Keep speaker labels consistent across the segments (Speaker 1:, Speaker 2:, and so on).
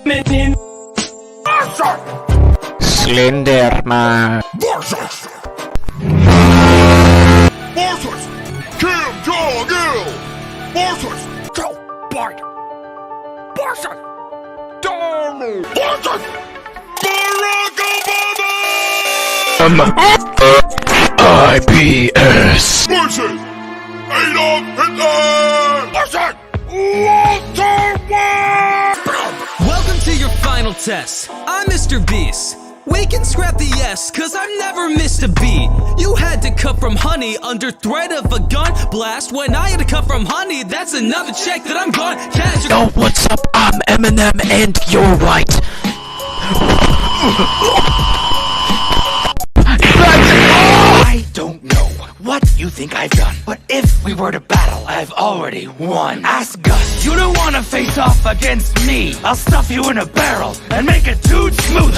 Speaker 1: mrbeast!
Speaker 2: Slenderman.
Speaker 3: Forces! Kim Jong-il! Forces! Joe Biden! Forces! Donald! Forces! Barack Obama!
Speaker 2: IPS.
Speaker 3: Forces! Adolf Hitler! Forces! Walter White!
Speaker 4: Welcome to your final test. I'm mrbeast. We can scrap the S, cause I've never missed a beat. You had to cut from honey under threat of a gun blast. When I had to cut from honey, that's another check that I'm gone cash.
Speaker 2: Yo, what's up? I'm Eminem and you're right. I don't know what you think I've done, but if we were to battle, I've already won. Ask Gus. You don't wanna face off against me. I'll stuff you in a barrel and make it too smooth.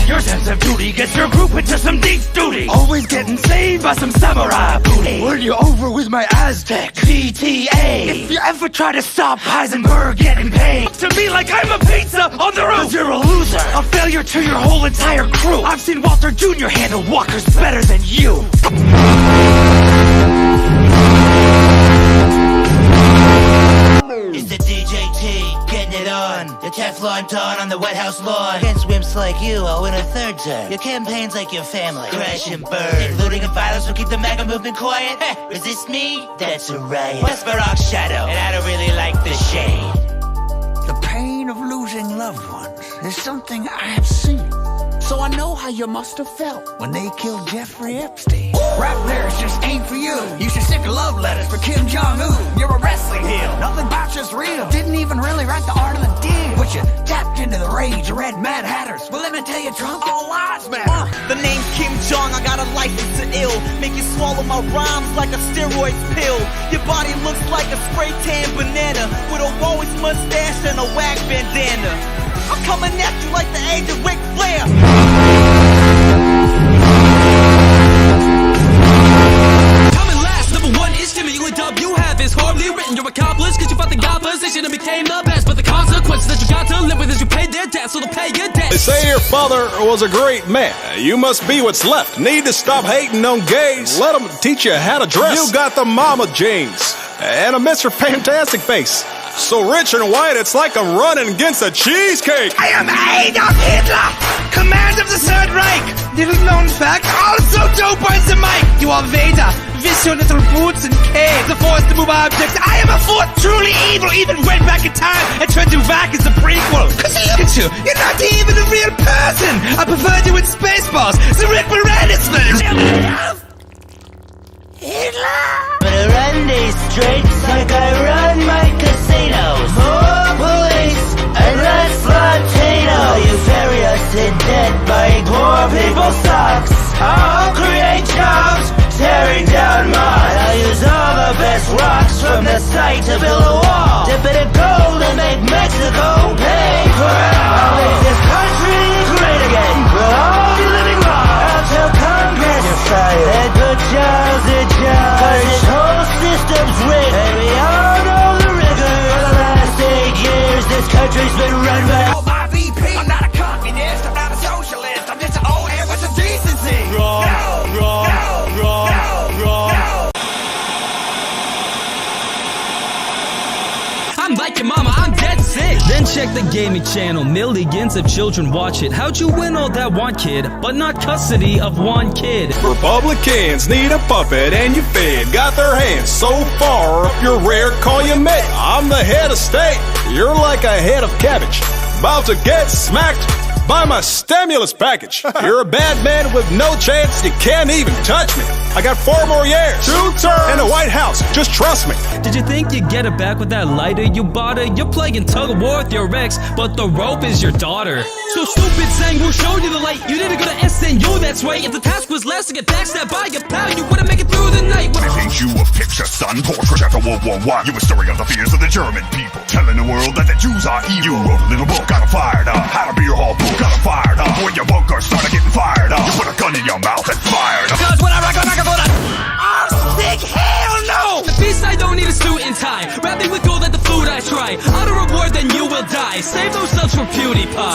Speaker 2: Your sense of duty gets your group into some deep duty. Always getting saved by some samurai booty. When you're over with my Aztec GTA. If you ever try to stop Heisenberg getting paid, to me like I'm a pizza on the roof. 'Cause you're a loser, a failure to your whole entire crew. I've seen Walter Jr. handle walkers better than you.
Speaker 5: It's the DJT, getting it on. The Teflon Don on the White House lawn. Against wimps like you, I'll win a third term. Your campaign's like your family, crash and burn. Looting and violence will keep the MAGA movement quiet. Resist me? That's a riot. Westbrook's shadow, and I don't really like the shade.
Speaker 6: The pain of losing loved ones is something I have seen. So I know how you must have felt when they killed Jeffrey Epstein. Rap lyrics just ain't for you. You should stick to love letters for Kim Jong-un. You're a wrestling heel. Nothing about you's real. Didn't even really write the art of the deal. But you tapped into the rage of red Mad Hatters. Well, let me tell you, Trump, all lives matter.
Speaker 7: The name Kim Jong, I got a license to ill. Make you swallow my rhymes like a steroids pill. Your body looks like a spray tan banana with a Woolworths mustache and a wag bandana. I'm coming at you like the age of Ric Flair.
Speaker 4: Coming last, number one is Jimmy. Only dub you have is hardly written. You're accomplished cause you fought the God position and became the best. But the consequences that you got to live with is you paid their debt, so they'll pay your debt.
Speaker 8: They say your father was a great man. You must be what's left. Need to stop hating on gays. Let them teach you how to dress. You got the mama jeans and a Mr. Fantastic face. So rich and white, it's like I'm running against a cheesecake.
Speaker 7: I am Adolf Hitler, command of the Third Reich. Little known fact, also dope as the mic. You are Vader, with your little boots and cape. The force to move objects. I am a force truly evil. Even went back in time and turned you back as a prequel. Cause look at you, you're not even a real person. I preferred you in Spaceballs, the Rick Moranis film.
Speaker 5: But I run these streets like I run my casinos. More police and less Latinos. Are you furious in debt buying poor people's stocks? I'll create jobs, tearing down mines. I'll use all the best rocks from the site to build a wall. Dip it in gold and make Mexico pay for it all. I'll make this country great again. We'll all be living wrong. I'll tell Congress you're fired. And good jobs and jobs. Cause this whole system's rigged. And we all know the rigor of the last 8 years. This country's been run by
Speaker 6: My VP, I'm not a communist, I'm not a socialist. I'm just an old man with some decency.
Speaker 8: Wrong.
Speaker 4: I'm like your mama, I'm dead sick. Then check the gaming channel. Millions of children watch it. How'd you win all that one kid, but not custody of one kid?
Speaker 8: Republicans need a puppet and you fed. Got their hands so far up your rear, call you mate. I'm the head of state. You're like a head of cabbage. About to get smacked by my stimulus package. You're a bad man with no chance. You can't even touch me. I got 4 more years. 2 terms in the White House. Just trust me.
Speaker 4: Did you think you'd get it back with that lighter you bought her? You're playing tug of war with your ex, but the rope is your daughter. So stupid saying we'll show you the light. You didn't go to SNU, that's right. If the task was less to get backstabbed by your pal, you wouldn't make it through the night.
Speaker 3: I paint you a picture, son. Portrait after World War I. You were stirring up the fears of the German people, telling the world that the Jews are evil. You wrote a little book, got 'em fired up. How to be your whole book, got 'em fired up. When your bunker started getting fired up, you put a gun in your mouth and fired up.
Speaker 7: Cause when I rock, I rock, I Sick? Hell no!
Speaker 4: At least I don't need a suit and tie. Wrap me with gold at the food I try. Out of reward, then you will die. Save those subs for PewDiePie.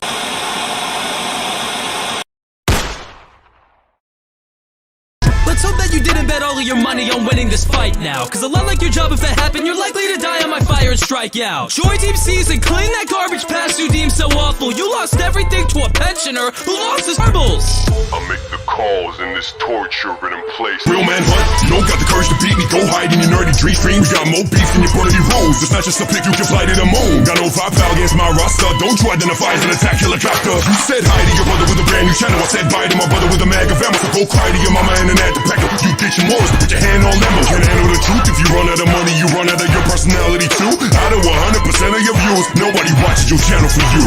Speaker 4: Let's hope that you didn't bet all of your money on winning this fight now. Cause a lot like your job, if that happened, you're likely to die on my fire and strike out. Joy Team Season, clean that garbage past you deem so awful. You lost everything to a pensioner who lost his marbles.
Speaker 3: I'll make the calls in this torture-ridden place. Real man hunt, you don't got the courage to beat me. Go hide in your nerdy dream streams. Got more beef than your brotherly rules. It's not just a pick, you can fly to the moon. Got no firepower against my roster. Don't you identify as an attack helicopter. You said hi to your brother with a brand new channel. I said bye to my brother with a mag of ammo. So go cry to your mama and an ad to pack up. You get your morals, put your hand on lemon. Can't handle the truth. If you run out of money, you run out of your personality too. Out of 100% of your views, nobody watches your channel for you.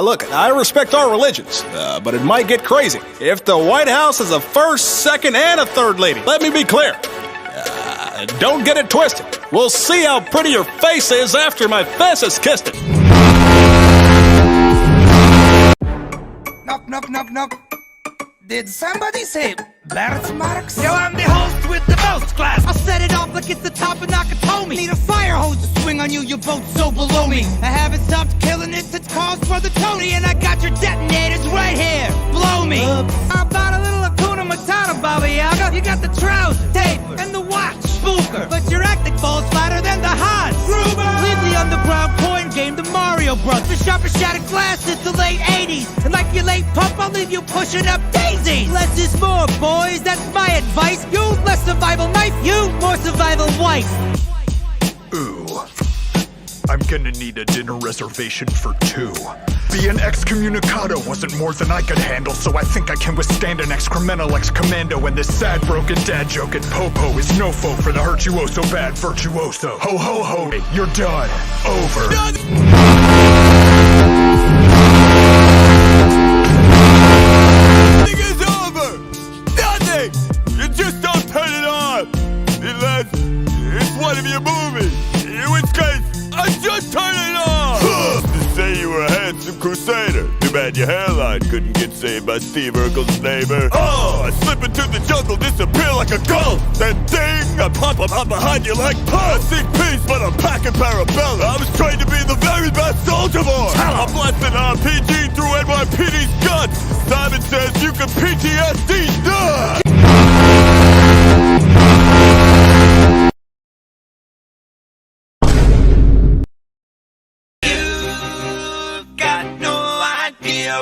Speaker 8: Look, I respect our religions, but it might get crazy if the White House has a first, second, and a third lady. Let me be clear. Don't get it twisted. We'll see how pretty your face is after my face has kissed it.
Speaker 7: Knock, knock, knock, knock. Did somebody say birthmarks? Yo, I'm the host with the most class. I'll set it off like it's the top of Nakatomi. Need a fire hose to swing on you, your boat's so below me. I haven't stopped killing it since calls for the Tony, and I got your detonators right here. Blow me. How about a little Hakuna Matata, Baba Yaga? You got the trousers, tape, and the watch, spooker. But your acting falls flatter than the Hans. Leave the underground coin game to Mario Bros. The sharper shattered glass since the late 80s. And like your late pup, I'll leave you pushing up daisies. Less is more, boys, that's my advice. You less survival knife, you more survival wife.
Speaker 1: Ooh, I'm gonna need a dinner reservation for 2. Being excommunicado wasn't more than I could handle, so I think I can withstand an excremental ex-commando. And this sad broken dad joke at Popo is no folk for the virtuoso bad virtuoso. Ho ho ho, you're done. Over.
Speaker 9: Nothing is over! Nothing! You just don't turn it on! Unless it's one of your movies. In which case, I just turn it on! To say you were a handsome crusader. Too bad your hairline couldn't get saved by Steve Urkel's neighbor. Oh, I slip into the jungle, disappear like a ghost. Then ding, I pop up out behind you like pus. I seek peace, but I'm packing parabellum. I was trained to be the very best soldier boy. I'm blasting RPG through NYPD's guts. Simon says you can PTSD done.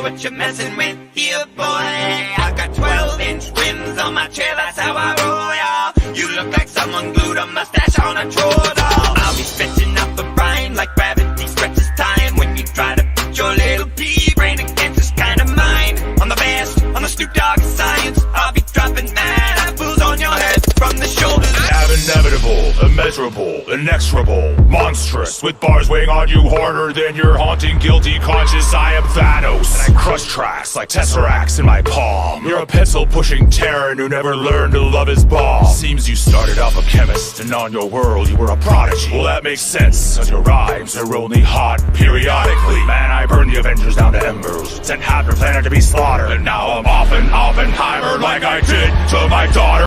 Speaker 2: What you're messing with here, boy? I got 12-inch rims on my chair, that's how I roll, y'all. You look like someone glued a mustache on a troll doll. I'll be stretching up a brine like gravity stretches time. When you try to put your little pea brain against this kind of mind. On the vast, on the Snoop Dogg science, I'll be dropping mad apples on your head from the shoulders.
Speaker 3: Inevitable, immeasurable, inexorable, monstrous, with bars weighing on you harder than your haunting guilty conscience. I am Thanos, and I crush tracks like tesseracts in my palm. You're a pencil-pushing Terran who never learned to love his bomb. Seems you started off a chemist, and on your world you were a prodigy. Well, that makes sense, cause your rhymes are only hot periodically. Man, I burned the Avengers down to embers, sent half your planet to be slaughtered, and now I'm Oppenheimer like I did to my daughter.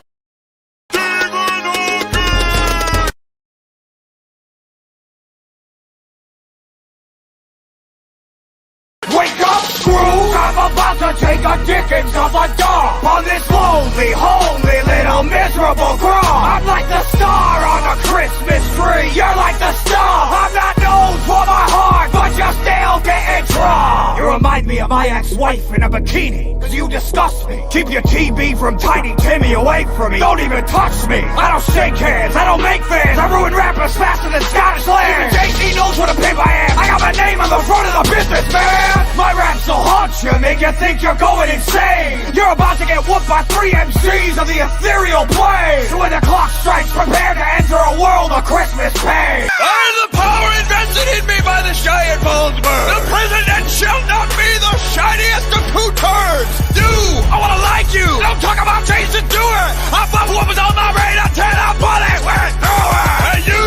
Speaker 10: Wake up, screw! I'm about to take a dickens of a dog on this lonely, holy little miserable grove. I'm like the star on a Christmas tree. You're like the star. I'm not known for my heart, but you're still getting drunk. You remind me of my ex-wife in a bikini, cause you disgust me. Keep your TB from Tiny Timmy away from me. Don't even touch me. I don't shake hands, I don't make fans. I ruin rappers faster than Scottish land. Even JC knows what a pimp I am. I got my name on the front of the business, man. My raps will haunt you, make you think you're going insane. You're about to get whooped by 3 MCs of the ethereal plane. So when the clock strikes, prepare to enter a world of Christmas pain.
Speaker 7: I am the power invested in me by the giant Volksberg. The president shall not be the shiniest of 2 turds. You, I wanna like you. Don't talk about Jason Stewart. I fuck what was on my radar till I bullet went through it. And you,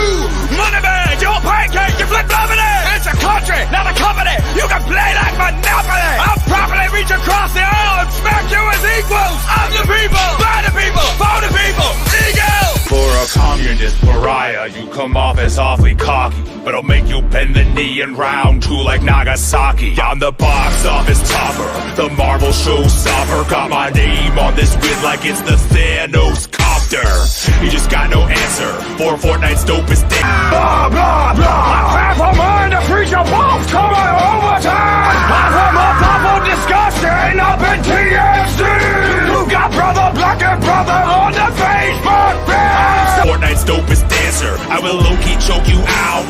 Speaker 7: Moneybag, you're pancake, you flip-flopping it. It's a country, not a company. You can play like Monopoly. I'll properly reach across the aisle and
Speaker 10: smack you as equals. I'm the people, by the people, for the people. Eagle!
Speaker 3: For a communist pariah, you come off as awfully cocky, but I'll make you bend the knee in round two like Nagasaki. I'm the box office topper, the Marvel showstopper. Got my name on this win like it's the Thanos copter. You just got no answer for Fortnite's dopest thing.
Speaker 10: Blah, blah, blah. I have a mind to preach a bomb to my overtime. I'm a bubble disgusting up in TMC. You got brother black and brother on the Facebook page.
Speaker 3: Fortnite's dopest dancer, I will low-key choke you out.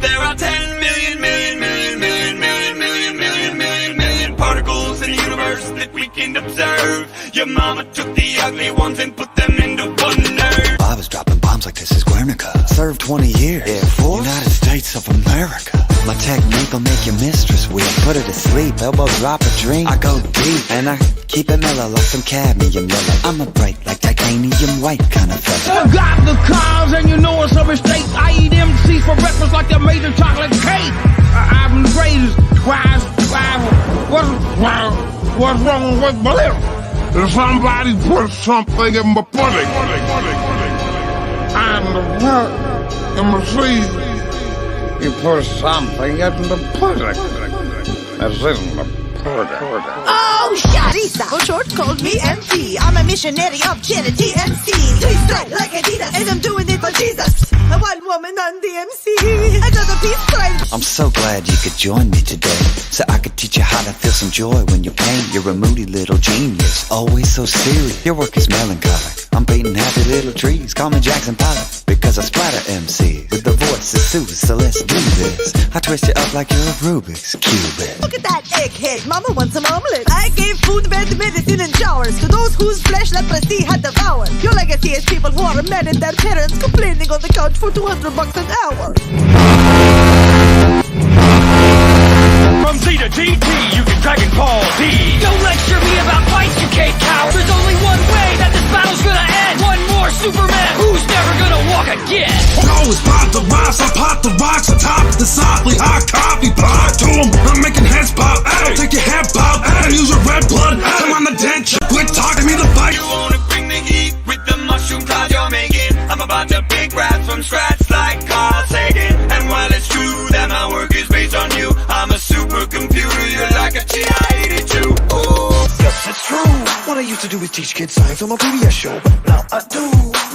Speaker 10: There are 10 million particles in the universe that we can observe. Your mama took the ugly ones and put them into one nerve.
Speaker 6: I was dropping bombs like this is Guernica. Served 20 years. Air Force? United States of America. My technique will make your mistress weak. Put her to sleep, elbow drop a drink. I go deep, and I keep it mellow like some cadmium yellow. I'm a bright like titanium white kind of fella.
Speaker 11: I got the cars and you know it's a mistake. I eat MCs for breakfast like they made a chocolate cake. I'm the greatest. What's wrong with belief? If somebody put something in my pudding, and what in my sleeve, you put something in the pudding. That's in the pudding.
Speaker 12: Oh, Sharisa, for short, called me MC. I'm a missionary of charity MC. Please strike like Adidas, and I'm doing it for Jesus. A one woman on the MC. Another piece strike.
Speaker 6: I'm so glad you could join me today, so I could teach you how to feel some joy when you paint. You're a moody little genius, always so serious. Your work is melancholy. I'm painting happy little trees. Call me Jackson Pollock, because I splatter MC with the voice of Sue. So let's do this. I twist you up like you're a Rubik's Cube.
Speaker 12: Look at that egghead. Mama wants some omelet. I gave food, bed, medicine, and showers to those whose flesh leprosy had devoured. Your legacy is people who are mad at their parents complaining on the couch for $200 an hour.
Speaker 10: From Z to GT, you can Dragon Ball Z.
Speaker 2: Don't lecture me about fights, you can't count. There's only one way that this battle's gonna end. One more Superman who's never gonna walk again.
Speaker 13: Always pop the rocks, I pop the rocks on top. The softly hot coffee pot to 'em. I'm making heads pop. I'll take your head pop and use your red blood. Come on the dent, quit talking me the fight.
Speaker 10: You wanna bring the heat with the mushroom cloud you're making. I'm about to big rap from scratch like Carl Sagan. And while it's true that my work is based on you, I'm a supercomputer, you're like a TI-82. Ooh, yes, it's true. What I used to do is teach kids science on my PBS show, but now I do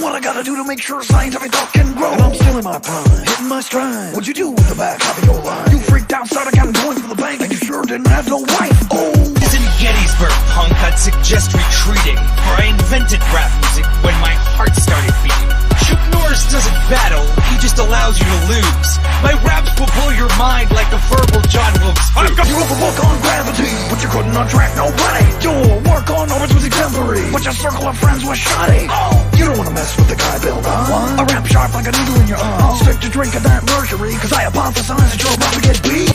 Speaker 10: what I gotta do to make sure scientific thought can grow. And I'm still in my prime, hitting my stride. What'd you do with the back half of your line? You freaked out, started counting coins for the bank, and you sure didn't have no wife. Oh,
Speaker 2: This in Gettysburg, punk, I'd suggest retreating. For I invented rap music when my heart started beating. Chuck Norris doesn't battle, he just allows you to lose. My raps will blow your mind like a verbal John Wilkes Booth.
Speaker 10: you wrote a book on gravity, but you couldn't attract nobody. Your work on orbits was exemplary, but your circle of friends was shoddy. Oh, you don't wanna mess with the guy Bill Dunn. A rap sharp like a needle in your arm. Stick to drinking that mercury, cause I hypothesize that you're about to get beat.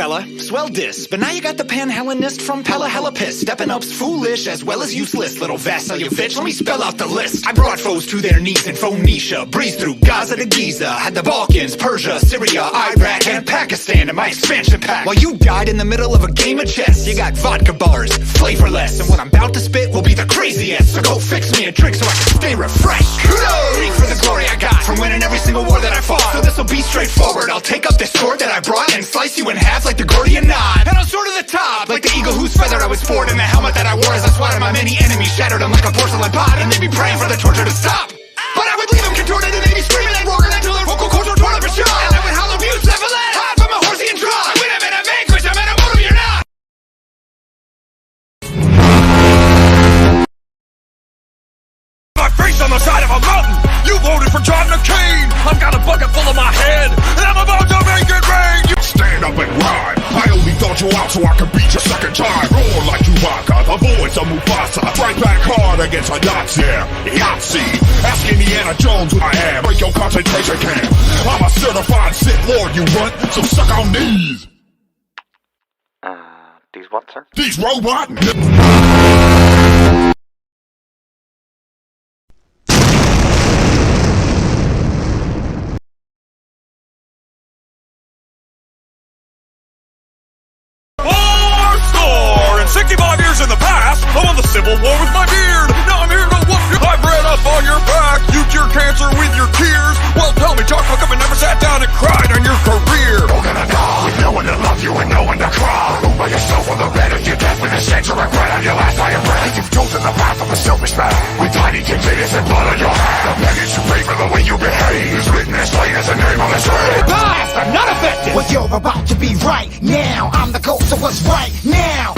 Speaker 14: fella. Swell diss, but now you got the Panhellenist from Pella Hella Piss. Stepping up's foolish as well as useless. Little Vasilevich, let me spell out the list. I brought foes to their knees in Phoenicia, breezed through Gaza to Giza, had the Balkans, Persia, Syria, Iraq, and Pakistan in my expansion pack. While you died in the middle of a game of chess, you got vodka bars, flavorless, and what I'm about to spit will be the craziest. So go fix me a drink so I can stay refreshed. Kudos! Drink for the glory I got from winning every single war that I fought. So this'll be straightforward. I'll take up this sword that I brought and slice you in half like the Gordian knot. And I'll soar to the top like the eagle whose feather I was forward, and the helmet that I wore as I swatted my many enemies, shattered them like a porcelain pot, and they'd be praying for the torture to stop. But I would leave them contorted and they'd be screaming and roaring until their vocal cords were torn up and shot. And I would howl abuse, never let hide from a horsey and draw. I win them in a vanquish, I'm in a motor, you're not.
Speaker 3: My face on the side of a mountain. You voted for John McCain. I've got a bucket full of my head, and I'm about to make it rain. You stand up and rhyme. I only thought you out so I could beat you second time. Roar like Chewbacca, the voice of Mufasa. Strike back hard against a Yahtzee. Ask Indiana Jones who I am. Break your concentration camp. I'm a certified Sith Lord, you runt, so suck on these.
Speaker 15: These what, sir?
Speaker 3: These robot. War score! In 65 years in the past, I won the Civil War with my beard. Now I'm here to whoop you. I've read up on your back. You cure cancer with your tears. Well, tell me, Chuck, how come you never sat down and cried on your career?
Speaker 16: You're gonna die with no one to love you and no one to cry. Move by yourself on the bed of your death with a sense of regret on your last eye of breath. You've chosen the path of a selfish man with tiny tinnitus and blood on your hand. The penance you pay for the way you behave is written as plain as a name on a slave.
Speaker 6: Blast! I'm not affected! What you're about to be right now. I'm the ghost of what's right now.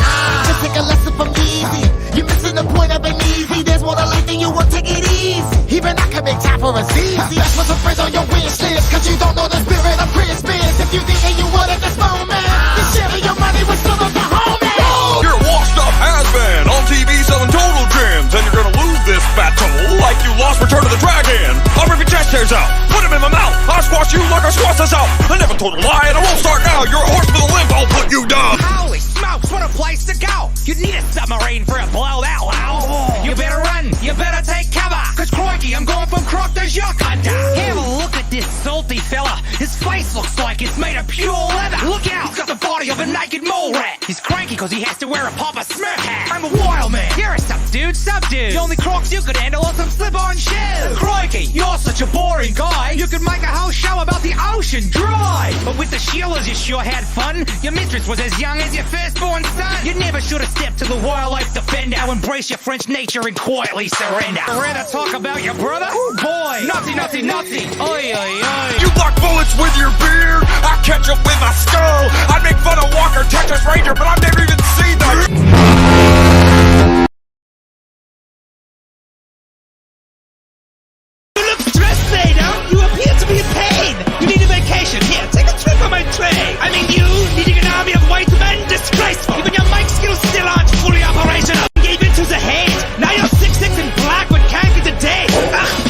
Speaker 6: Just take a lesson from Easy. You're missing the point of an easy. There's more to life than you will take it easy. Even I can make time for a easy. That's what's a friends on your wish list. Cause you don't know the spirit of Christmas. If you think that you would at this moment, then share your money with some of the homies.
Speaker 3: You're a washed up has-been on TV selling total gems, and you're gonna lose this battle like you lost Return of the Dragon. I'll rip your chest hairs out, put them in my mouth. I'll squash you like I squash this out. I never told a lie and I won't start now. You're a horse with a limp, I'll put you down.
Speaker 2: Holy smokes, what a place to go. You need a submarine for a blow that loud. You better run, you better take cover. Cause crikey, I'm going from croft to shock hunter. Have a look at this salty fella. His face looks like it's made of pure leather. Look out, he's got the body of a naked mole rat. He's cranky cause he has to wear a Papa Smurf hat. I'm a wild man. You're a subdude. The only crocs you could handle are some slip-on shoes. Crikey, you're such a boring guy. You could make a whole show about the ocean dry. But with the Sheilas you sure had fun. Your mistress was as young as your firstborn son. You never should have stepped to the wildlife defender. Embrace your French nature and quietly surrender. Rather talk about your brother? Oh boy, naughty. Oi.
Speaker 3: You block bullets with your beard. I catch up with my skull. I make fun of Walker, Texas Ranger, but I've never even seen the...
Speaker 7: You appear to be in pain. You need a vacation. Here, take a trip on my train. I mean, you needing an army of white men, disgraceful. Even your mic skills still aren't fully operational. Gave in to the hate. Now you're 6'6" and black but can't get the day.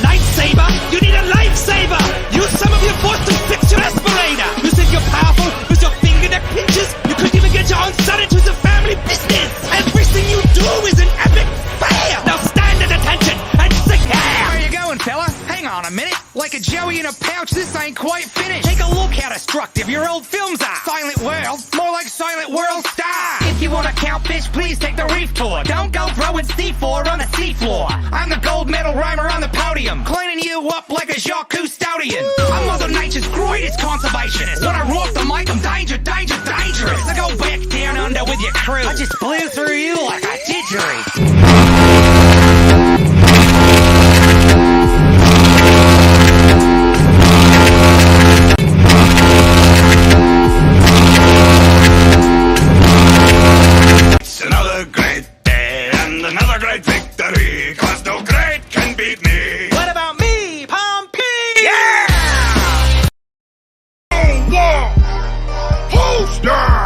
Speaker 7: Lightsaber. You need a lifesaver. Use some of your force to fix your respirator. You think you're powerful with your fingerneck pinches? You couldn't even get your own son into the family business. Everything you do is an epic fail. Now stand at attention and sing hair.
Speaker 2: Where you going, fella? Hang on a minute. Like a Joey in a pouch, this ain't quite finished. Take a look how destructive your old films are. Silent World, more like Silent World Star. If you want to count fish, please take the reef tour. Don't go throwing C4 on the seafloor. I'm the gold medal rhymer on the podium, cleaning you up like a Jacques Cousteaudian. I'm Mother Nature's greatest conservationist. When I rock the mic, I'm dangerous. So go back down under with your crew. I just blew through you like a didgeridoo.
Speaker 16: Another great day and another great victory, cause no great can beat me.
Speaker 7: What about me, Pompey?
Speaker 16: Yeah!
Speaker 3: Poster!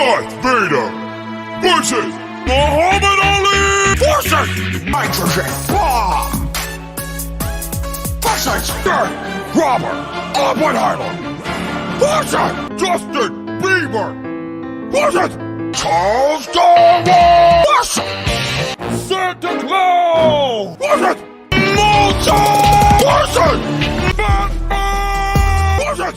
Speaker 16: Darth Vader versus Muhammad Ali versus Nitrogen Bomb versus Robert Oppenheimer versus Justin Bieber versus Chazcam versus Santa Claus versus Mozart versus Batman versus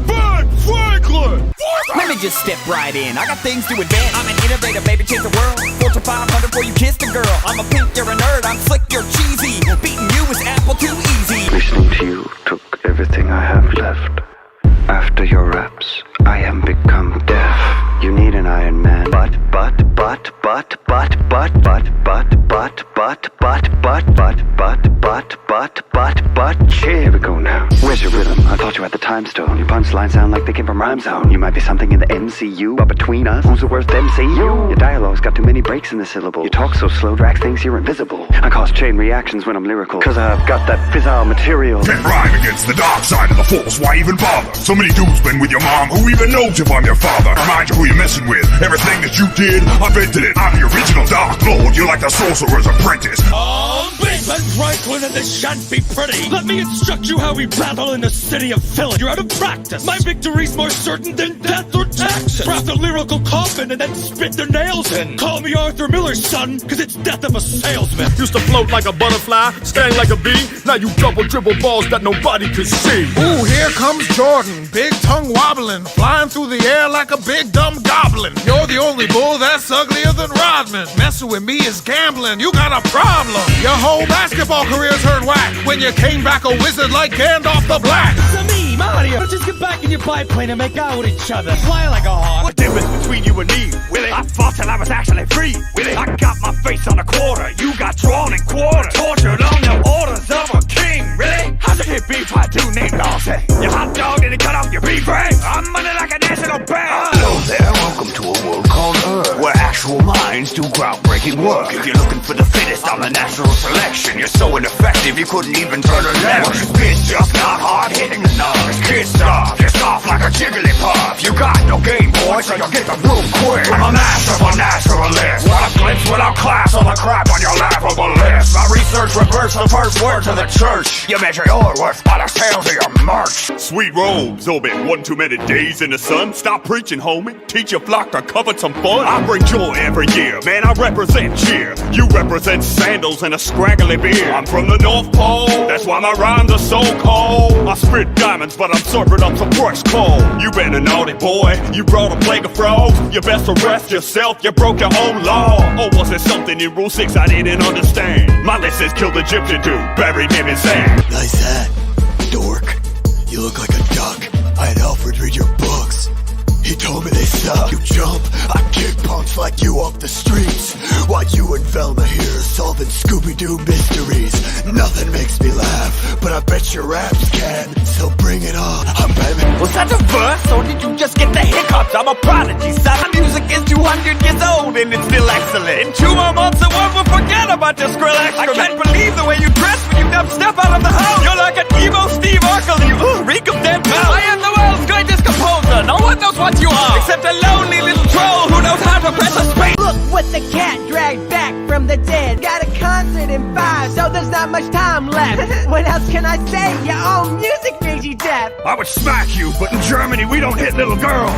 Speaker 16: Ben Franklin.
Speaker 15: Let me just step right in. I got things to advance. I'm an innovator, baby, change the world. Fortune 500 before you kiss the girl. I'm a pimp, you're a nerd. I'm slick, you're cheesy. Beating you is apple too easy.
Speaker 17: Listening to you took everything I have left. After your raps, I am become deaf. You need an Iron Man. But, here we go now. Where's your rhythm? I thought you had the time stone. Your punchlines sound like they came from Rhyme Zone. You might be something in the MCU, but between us, who's the worst MCU? Your dialogue's got too many breaks in the syllable. You talk so slow, Drax thinks you're invisible. I cause chain reactions when I'm lyrical, cause I've got that fizzle material.
Speaker 16: Can't rhyme against the dark side of the force, why even bother? So many dudes been with your mom, who even knows if I'm your father? Remind you who you're messing with, everything that you did, I invented it. I'm the original Dark Lord, you're like the sorcerer's apprentice.
Speaker 2: Ben Franklin, and this shan't be pretty. Let me instruct you how we battle in the city of Philly. You're out of practice. My victory's more certain than death or taxes. Craft a lyrical coffin and then spit their nails in. Call me Arthur Miller's son, cause it's death of a salesman.
Speaker 8: Used to float like a butterfly, sting like a bee. Now you double dribble balls that nobody can see.
Speaker 18: Ooh, here comes Jordan, big tongue wobbling, flying through the air like a big dumb goblin. You're the only bull that's uglier than Rodman. Messing with me is gambling, you got a problem. Your whole basketball career's heard whack when you came back a wizard like Gandalf the Black.
Speaker 2: To me, Mario, let's just get back in your biplane and make out with each other. Fly like a hawk.
Speaker 10: What difference between you and me, Willie? I fought till I was actually free, Willie. I got my face on a quarter, you got drawn in quarter. Tortured on the orders of a king, really? How's it hit beef I do name Dawson? You hot dog didn't cut off your beef rings. I'm money like a national band.
Speaker 6: Hello there, welcome to a world called Earth, where actual minds do groundbreaking work. If you're looking for the fittest on the natural selection, you're so ineffective you couldn't even turn a left. It's just not hard hitting enough. Kid stuff, you're soft like a jigglypuff. You got no game, boy, so you'll get the room quick. I'm a master of a naturalist. What a glimpse without class, all the crap on your laughable list. My research reverts the first word to the church. You measure your worth by the sales of your merch.
Speaker 3: Sweet robes, Obit. 1 too many days in the sun. Stop preaching, homie. Teach your flock to covet some fun. I bring joy every year, man. I represent cheer. You represent sandals and a scraggly beard. I'm from the North Pole, that's why my rhymes are so cold. I spit diamonds, but I'm serving up some fresh coal. You been a naughty boy, you brought a plague of frogs. You best arrest yourself, you broke your own law. Or was it something in Rule 6 I didn't understand? My list says killed Egyptian dude, buried him in sand.
Speaker 6: Nice hat, dork. You look like a duck. I had Alfred read your books. He told me they suck. You jump, I kick punks like you off the streets. While you and Velma here solving Scooby-Doo mysteries. Nothing makes me laugh, but I bet your raps can. So bring it on, I'm Batman.
Speaker 2: Was that a verse, or did you just get the hiccups? I'm a prodigy, son. My music is 200 years old and it's still excellent. In 2 more months, the world will forget about your skrill excrement. I can't believe the way you dress when you dumb step out of the house. You're like an emo Steve Urkel, you reek of dead mouse. I am the world's greatest composer. No one knows what you are, except a lonely little troll who knows how to press a space.
Speaker 12: Look what the cat dragged back from the dead. Got a concert in 5, so there's not much time left. What else can I say? Your own music made you deaf.
Speaker 10: I would smack you, but in Germany we don't hit little girls.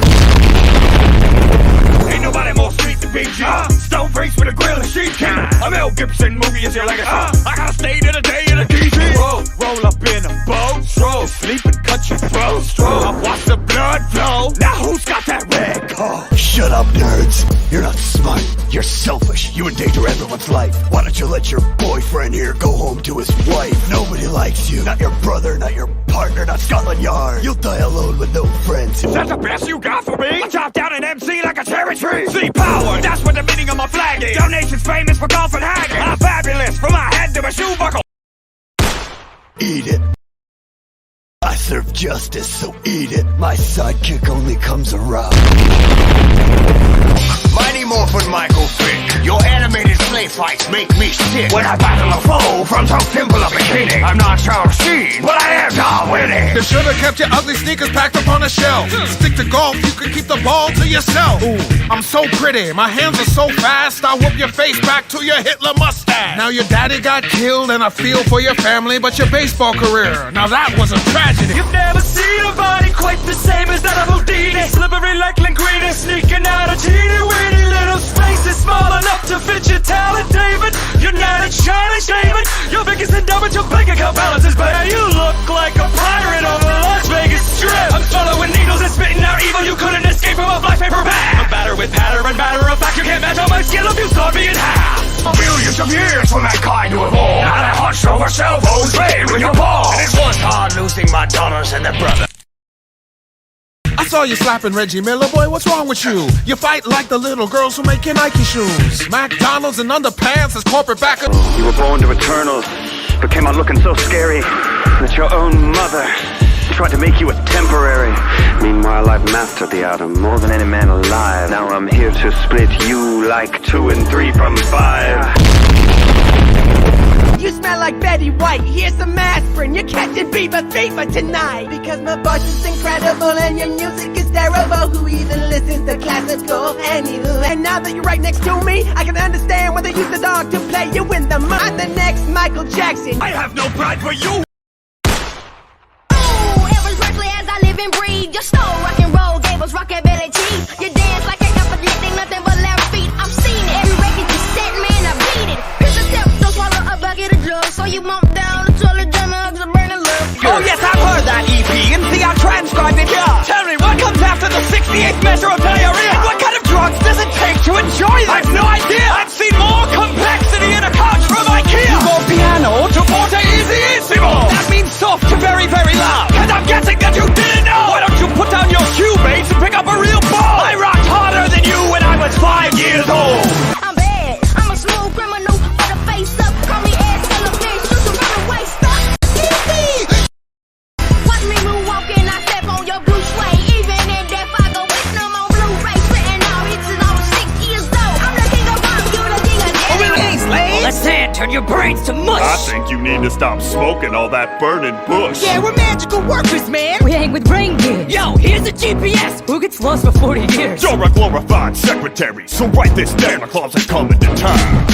Speaker 10: Ain't nobody more street than BG. Stone face with a grill and sheet king. A Mel Gibson movie is your legacy. I gotta stay to the day in a DG. Roll up in a boat. Sleep and cut your throat. I watch the blood flow. Now who's got that red coat?
Speaker 6: Shut up, nerds. You're not smart. You're selfish. You endanger everyone's life. Why don't you let your boyfriend here go home to his wife? Nobody likes you. Not your brother, not your partner, not Scotland Yard. You'll die alone with no friends.
Speaker 10: Is that the best you got for me? I chop down an MC like a cherry tree. See power, that's what the meaning of my flag is. Donations famous for golf and haggis. I'm fabulous from my head to my shoe buckle.
Speaker 6: Eat it. I serve justice, so eat it. My sidekick only comes around.
Speaker 10: Mighty Morphin Michael Vick. Your animated slave fights make me sick. When I battle a foe from some temple of beginning, I'm not Charles Sheen, but I am Tom Winning.
Speaker 18: You should've kept your ugly sneakers packed up on a shelf. Stick to golf, you can keep the ball to yourself. Ooh, I'm so pretty, my hands are so fast, I'll whoop your face back to your Hitler mustache. Now your daddy got killed and I feel for your family, but your baseball career, now that was a tragedy.
Speaker 2: You've never seen a body quite the same as that of Houdini. Slippery like linguine, sneaking out of teeny-weeny little spaces small enough to fit your talent, David. You're not a shining David. Your biggest endowment, your bank account balance is better. You look like a pirate on the Las Vegas Strip. I'm swallowing needles and spitting out evil. You couldn't escape from a black paper bag. I'm batter with patter and matter of fact. You can't match all my skill if you saw me in half.
Speaker 10: Millions of years for mankind to evolve. Now that hunched over cell phones played with your balls. And it was hard losing my dollars and their brother.
Speaker 18: I saw you slapping Reggie Miller, boy, what's wrong with you? You fight like the little girls who make your Nike shoes. McDonald's and underpants as corporate backer.
Speaker 17: You were born to Eternal, but came out looking so scary that your own mother tried to make you a temporary. Meanwhile, I've mastered the atom more than any man alive. Now I'm here to split you like 2 and 3 from 5.
Speaker 12: You smell like Betty White, here's some aspirin. You're catching fever tonight. Because my voice is incredible and your music is terrible. Who even listens to classical? Anywho, and now that you're right next to me, I can understand why they use the dog to play you in the mud. I'm the next Michael Jackson.
Speaker 10: I have no pride for you.
Speaker 19: And breathe. Your stole rock and roll, gave us rockability. You dance like an epidemic, nothing but left feet. I'm seen it. Every record you set, man, I beat it. Here's a tip, don't swallow a bucket of drugs. So you mount down the toilet, jam hugs and burning love.
Speaker 15: Oh yes, I've heard that EP and see I transcribed it here. Tell me, what comes after the 68th measure of diarrhea? And what kind of drugs does it take to enjoy this? I've no idea. I've seen more complexity in a couch from IKEA. You go piano to forteissimo. That means soft to very, very loud. And I'm guessing that you didn't know. Why don't you put down your shoebaits and pick up a real ball? I rocked harder than you when I was 5 years old.
Speaker 19: I'm bad. I'm a smooth criminal. Put a face up. Call me ass and a bitch. You can run away. Stop. Watch me moonwalk and I step on your blue suede. Even in death, I go with them on Blu-ray. Spitting out hits since I was 6 years old. I'm the king of rock. You're the king of death.
Speaker 2: Well, let's say it, turn your brains to mush.
Speaker 3: I think you need to stop smoking all that burning bush.
Speaker 15: Yeah, we're magical workers, man.
Speaker 2: We hang with brain kids. Yo, here's a GPS. Who gets lost for 40 years?
Speaker 3: You're a glorified secretary, so write this down. The Claus is coming to town.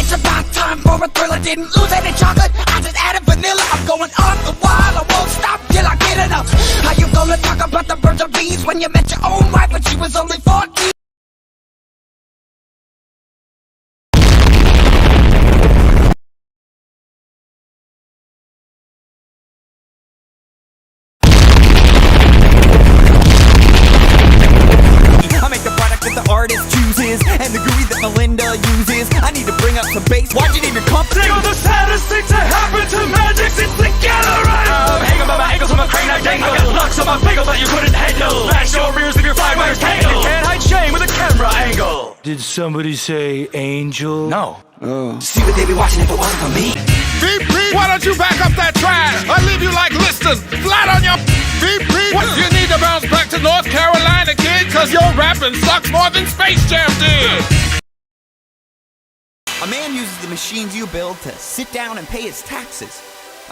Speaker 15: It's about time for a thriller. Didn't lose any chocolate. I just added vanilla. I'm going off the wall. I won't stop till I get enough. How you gonna talk about the birds of bees when you met your own wife and she was only 14? I make the product that the artist chooses and the GUI that Melinda uses. I need to bring up some bass. Why'd you name your company?
Speaker 2: You're the saddest thing to happen to magic since the gallery. Hanging by my ankles on my crane, I dangle. I got locks on my bagel that you couldn't handle. Smash your rears with your 5 wires tangle. You can't hide shame with a camera angle. Did somebody say angel?
Speaker 15: No. See what they be watching if it wasn't for me.
Speaker 18: Beep, beep, why don't you back up that trash? I leave you like Liston, flat on your beep, beep. What? You need to bounce back to North Carolina, kid, cause your rapping sucks more than Space Jam did.
Speaker 15: A man uses the machines you build to sit down and pay his taxes.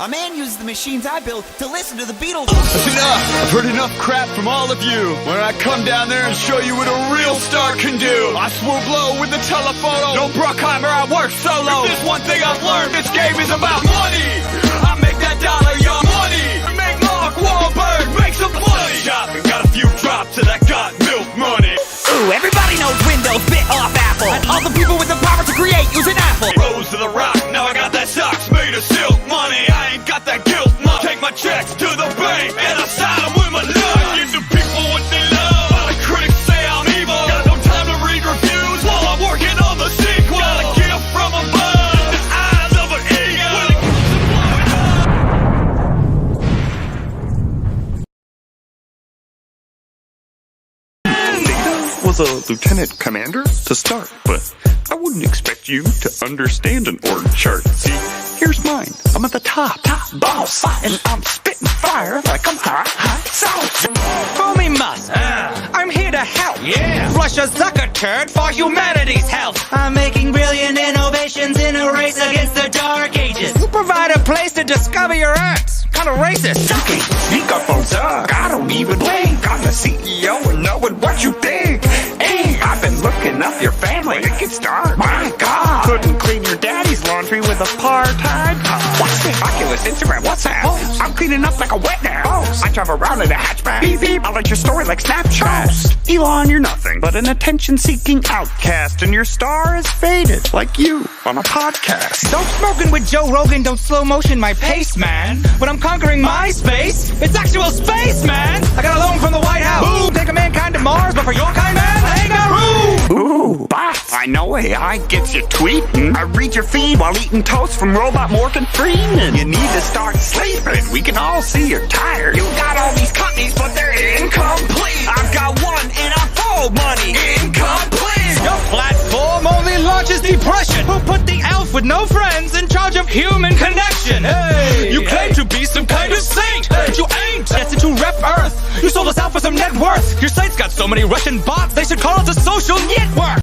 Speaker 15: A man uses the machines I build to listen to the Beatles.
Speaker 9: That's enough. I've heard enough crap from all of you. When I come down there and show you what a real star can do, I swoop low with the telephoto. No Bruckheimer, I work solo. If there's one thing I've learned, this game is about money. I make that dollar, your money. Make Mark Wahlberg make some money. Shopping, got a few drops and I got milk money.
Speaker 15: Ooh, everybody knows Windows bit off Apple. And all the people with the power to create use an Apple.
Speaker 9: Rose to the rock, now I got that socks made of silk money. I ain't got that guilt money. Take my checks to the bank and I sign them with my love. Give the people what they love. All the critics say I'm evil. Got no time to read reviews while I'm working on the sequel. Got a gift from above, the eyes of an eagle. When it comes to blowing up.
Speaker 3: Was a lieutenant commander to start, but I wouldn't expect you to understand an org chart. See, here's mine. I'm at the top boss, and I'm spitting fire like I'm hot sauce.
Speaker 2: Call me Musk.
Speaker 15: I'm here to help. Yeah. Flush a Zucker turd for humanity's health.
Speaker 2: I'm making brilliant innovations in a race against the dark ages.
Speaker 15: You provide a place to discover your arts. Kind of racist.
Speaker 10: Okay, speak up on Zuck. I don't even blink. I'm the CEO and knowing what you think. Hey, I've been looking up your family. It gets dark. My God. Couldn't clean your daddy's laundry with a part-time. What's this? Oculus, Instagram, WhatsApp. I'm cleaning up like a wet nap. I drive around in a hatchback. Beep, beep. I like your story like Snapchat. Elon, you're nothing but an attention-seeking outcast, and your star is faded like you on a podcast.
Speaker 15: Don't smoking with Joe Rogan, don't slow motion my pace, man. When I'm conquering my space, it's actual space, man. I got a loan from the White House. Boom. Take a mankind to Mars, but for your kind, man, I ain't got room.
Speaker 10: Ooh, boss, I know AI gets you tweeting. I read your feed while eating toast from Robot Morgan Freeman. You need to start sleeping. We can all see you're tired. You got all these companies, but they're incomplete. I've got one and I fold money. Incomplete.
Speaker 15: Your platform only launches depression. Who put the elf with no friends in charge of human connection? Hey, you claim to be some kind of saint, but you ain't. Destined to rep Earth. You sold us out for some net worth. Your site's got so many Russian bots, they should call it a social network.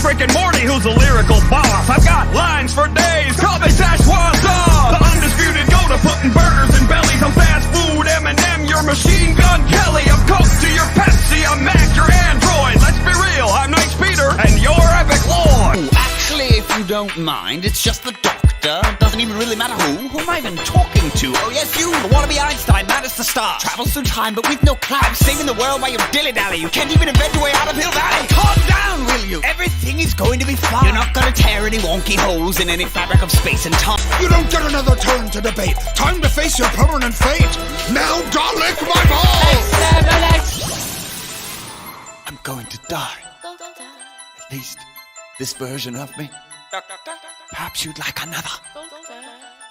Speaker 10: Rick and Morty, who's a lyrical boss. I've got lines for days. Call me Szechuan sauce. The undisputed go to putting burgers in bellies. I'm fast food Eminem, your machine gun Kelly. I'm Coke to your Pepsi. I'm Mac, your Android. Let's be real, I'm Night Speeder and you're epiclloyd.
Speaker 6: Actually, if you don't mind, it's just the doctor. Doesn't even really matter who am I even talking to? Oh yes, you, the wannabe Einstein, mad as the star. Travels through time, but with no cloud. Saving the world while you dilly-dally. You can't even invent your way out of Hill Valley. Calm down, will you? Everything is going to be fine. You're not gonna tear any wonky holes in any fabric of space and time.
Speaker 18: You don't get another turn to debate. Time to face your permanent fate. Now, don't lick my balls!
Speaker 6: I'm going to die. At least this version of me. Perhaps you'd like another.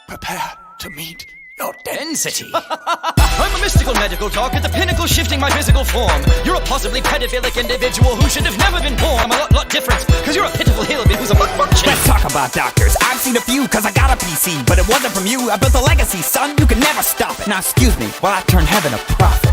Speaker 6: Prepare to meet your density.
Speaker 4: I'm a mystical medical talk at the pinnacle shifting my physical form. You're a possibly pedophilic individual who should have never been born. I'm a lot different, cause you're a pitiful hillbilly who's a buck chick.
Speaker 6: Let's talk about doctors. I've seen a few cause I got a PC, but it wasn't from you. I built a legacy, son. You can never stop it. Now excuse me while I turn heaven a profit.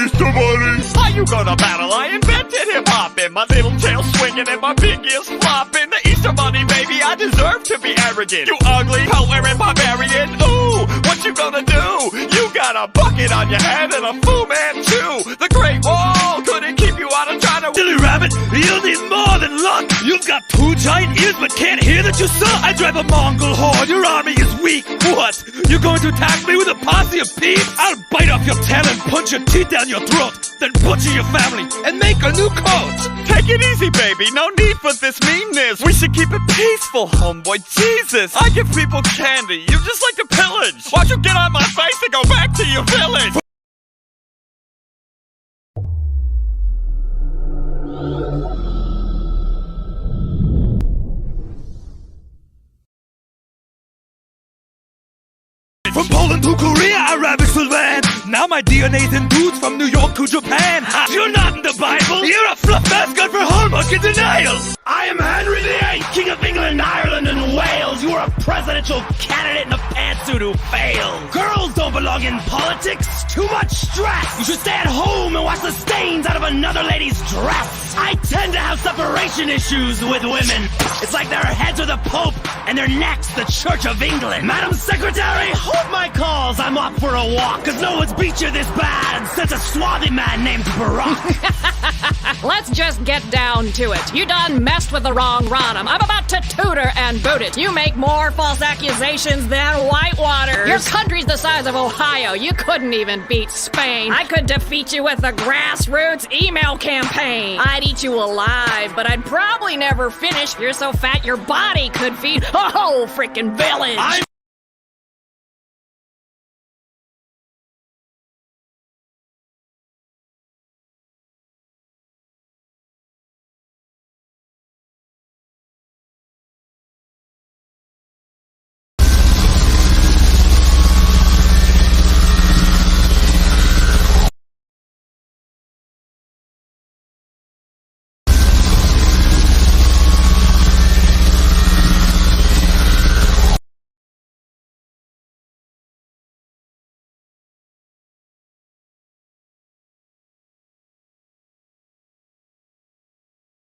Speaker 10: Easter Bunny! How you gonna battle? I invented hip-hop in my little tail swinging and my big ears flopping. The Easter Bunny, baby, I deserve to be arrogant. You ugly, poet-wearing barbarian. Ooh, what you gonna do? You got a bucket on your head and a Fu Manchu. The Great Wall couldn't keep you out of China.
Speaker 20: Silly rabbit, you'll need more than luck. You've got 2 giant ears but can't hear that you suck. I drive a Mongol horde, your army is weak. What? You're going to attack me with a posse of peeps? I'll bite off your tail and punch your teeth down your throat, then butcher your family and make a new coat.
Speaker 10: Take it easy, baby, no need for this meanness. We should keep it peaceful, homeboy, Jesus. I give people candy, you just like to pillage. Why don't you get on my face and go back to your village?
Speaker 20: From Poland to Korea, Arabic to land. Now my DNA's in dudes from New York to Japan. Ha! You're not in the Bible. You're a fluff mascot for Hallmark in denial. I am Henry VIII, King of England, Ireland, and Wales. You are a presidential candidate in a pantsuit who failed. Girls don't belong in politics. Too much stress. You should stay at home and wash the stains out of another lady's dress. I tend to have separation issues with women. It's like their heads are the Pope and their necks the Church of England. Madam Secretary, hold my calls. I'm off for a walk, cause no one's beat you this bad since a swarthy man named Barack.
Speaker 21: Let's just get down to it. You done messed with the wrong Rodham. I'm about to tutor and boot it. You make more false accusations than Whitewater. Your country's the size of Ohio. You couldn't even beat Spain. I could defeat you with a grassroots email campaign. I'd eat you alive, but I'd probably never finish. You're so fat your body could feed a whole freaking village.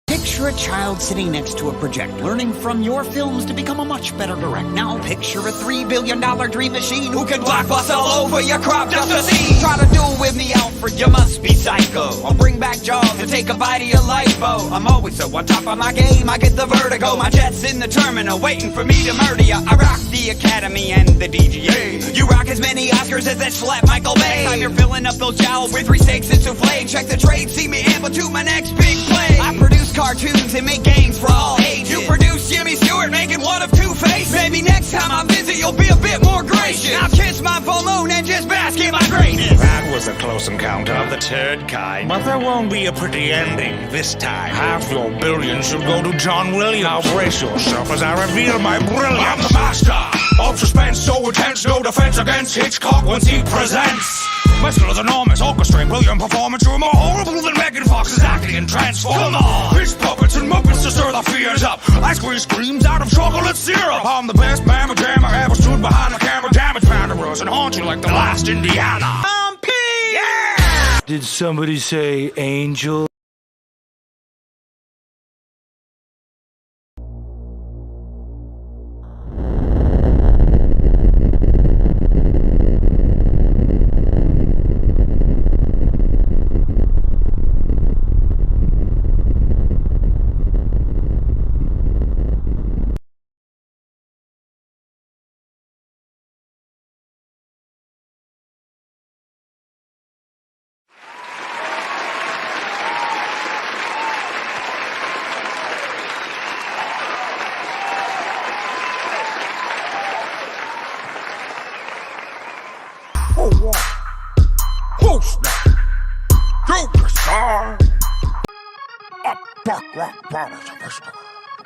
Speaker 6: Picture a child sitting next to a projector, learning from your films to become a much better director. Now picture a $3 billion dream machine who can blockbust all over your crop just to see. Try to duel with me, Alfred, you must be psycho. I'll bring back Jaws to take a bite of your lipo. I'm always so on top of my game, I get the vertigo. My jet's in the terminal, waiting for me to murder ya. I rock the Academy and the DGA. You rock as many Oscars as that slap Michael Bay. Time you're filling up those jowls with 3 steaks and souffle. Check the trade, see me amble to my next big play. I produce cartoons and make games for all ages. You produce Jimmy Stewart making one of 2 faces. Maybe next time I visit you'll be a bit more gracious. I'll kiss my full moon and just bask in my greatness.
Speaker 3: That was a close encounter of the turd kind. But there won't be a pretty ending this time. Half your billion should go to John Williams. Now brace yourself as I reveal my brilliance. I'm the master of suspense so intense, no defense against Hitchcock once he presents. My skill is enormous, orchestrate brilliant performance. You're more horrible than Megan Fox's acting in Transform. Come on! Fish puppets and muppets to stir the fears up. I squeeze screams out of chocolate syrup. I'm the best mamma jammer ever stood behind the camera. Damage panderers and haunt you like the last Indiana. I'm P! Yeah!
Speaker 20: Did somebody say angel?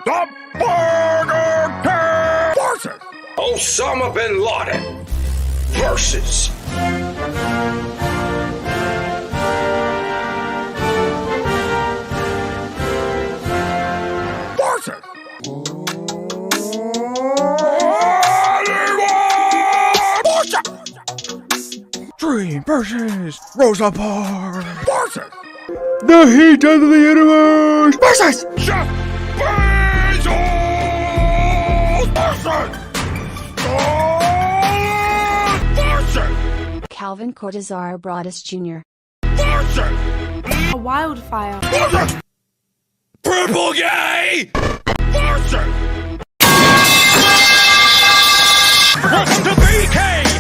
Speaker 16: The Burger King versus
Speaker 22: Osama bin Laden versus
Speaker 18: Dream versus Rosa Parks
Speaker 16: versus
Speaker 18: the heat of the universe versus
Speaker 16: Jeff Bezos versus
Speaker 23: Calvin Cortazar Broadus Jr.
Speaker 16: versus
Speaker 23: A wildfire
Speaker 16: versus
Speaker 20: Purple Gay
Speaker 16: versus
Speaker 20: Welcome to BK!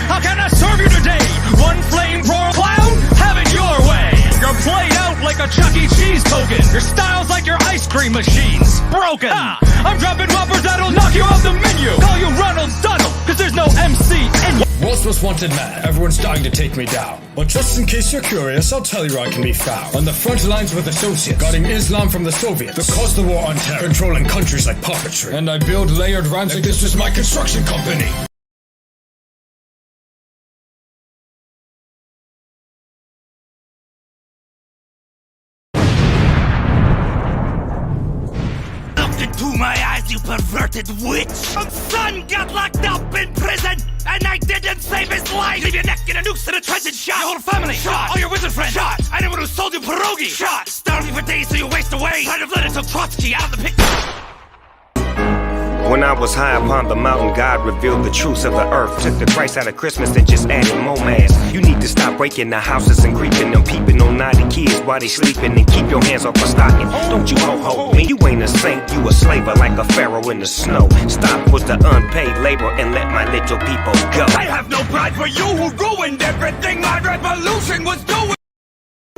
Speaker 20: How can I serve you today? One flamethrower clown? Have it your way! You're played out like a Chuck E. Cheese token. Your style's like your ice cream machines. Broken! I'm dropping whoppers that'll knock you off the menu! Call you Ronald Donald, cause there's no MC in you!
Speaker 24: Most most wanted man, everyone's dying to take me down. But just in case you're curious, I'll tell you where I can be found. On the front lines with associates, guarding Islam from the Soviets, that caused the war on terror, controlling countries like puppetry. And I build layered ramps like this was my construction company.
Speaker 20: Into my eyes, you perverted witch! My son got locked up in prison, and I didn't save his life! Leave your neck in a noose to the trench and shot! Your whole family! Shot! All your wizard friends! Shot! Anyone who sold you pierogi! Shot! Starving for days so you waste away! Trying to let it to Trotsky out of the picture!
Speaker 1: When I was high upon the mountain, God revealed the truths of the earth. Took the price out of Christmas and just added more mass. You need to stop breaking the houses and creeping and peeping on naughty kids while they sleeping, and keep your hands off the stocking. Don't you ho-ho me, you ain't a saint, you a slaver like a pharaoh in the snow. Stop with the unpaid labor and let my little people go.
Speaker 10: I have no pride for you who ruined everything my revolution was doing.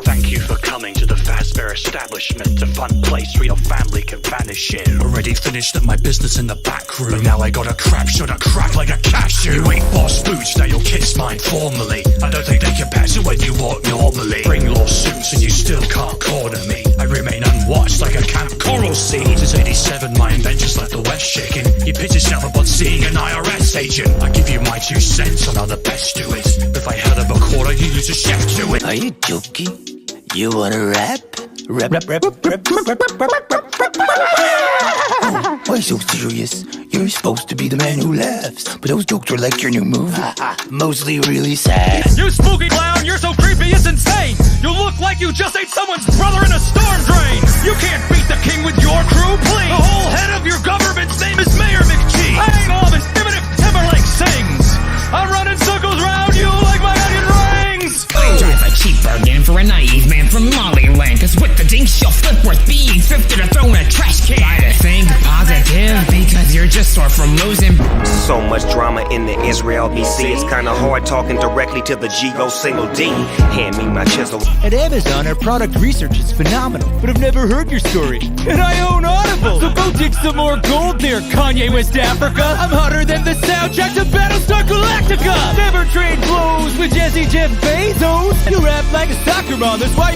Speaker 5: Thank you for coming to the Fazbear establishment, a fun place where your family can vanish in.
Speaker 11: Already finished at my business in the back room, but now I got a crap shot of crack like a cashew. You ain't boss boots, now your kiss mine formally. I don't think they compare to when you walk normally. Bring lawsuits and you still can't corner me. I remain unwatched like a camp coral seed. Since 87 my inventions left the West shaking. You pitch yourself upon seeing an IRS agent. I give you my 2 cents on how the best do it. If I had a quarter, you use a chef to it.
Speaker 6: Are you joking? You wanna rap? Rap. Why so serious? You're supposed to be the man who laughs, but those jokes are like your new movie. Mostly really sad.
Speaker 15: You spooky clown, you're so creepy it's insane. You look like you just ate someone's brother in a storm drain. You can't beat the king with your crew, please. The whole head of your government's name is Mayor McChee. I ain't all this even if Timberlake sings. I'm running circles round you like my onion rings.
Speaker 13: I drive a cheap bargain for a naive man from Mollyland. Cause with the dink she'll flip worth being thrifted or thrown in a trash can. Try to think positive because you're just sore from losing.
Speaker 1: So much drama in the Israel BC. It's kinda hard talking directly to the G-O single D. Hand me my chisel.
Speaker 25: At Amazon, our product research is phenomenal, but I've never heard your story. And I own Audible, so go dig some more gold there, Kanye West Africa. I'm hotter than the soundtrack to Battlestar Galactica. Never trade blows with Jesse Jeff Bezos. You rap like a soccer mom, that's why.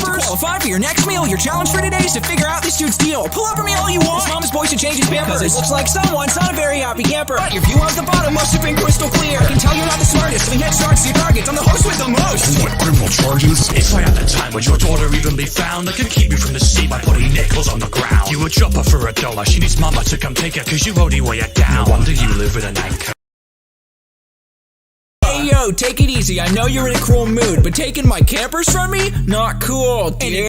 Speaker 26: Qualify for your next meal. Your challenge for today is to figure out this dude's deal. Pull up for me all you want. His mama's boy should change his pampers. It looks like someone's not a very happy camper. Your view on the bottom must have been crystal clear. I can tell you're not the smartest, giving head starts to your targets. I'm the host with the most.
Speaker 11: What criminal charges? If I had the time, would your daughter even be found? I could keep you from the sea by putting nickels on the ground. You would drop her for $1. She needs mama to come take her, cause you already weigh her down. No wonder you live with an anchor.
Speaker 26: Hey yo, take it easy. I know you're in a cruel mood, but taking my campers from me? Not cool, dude.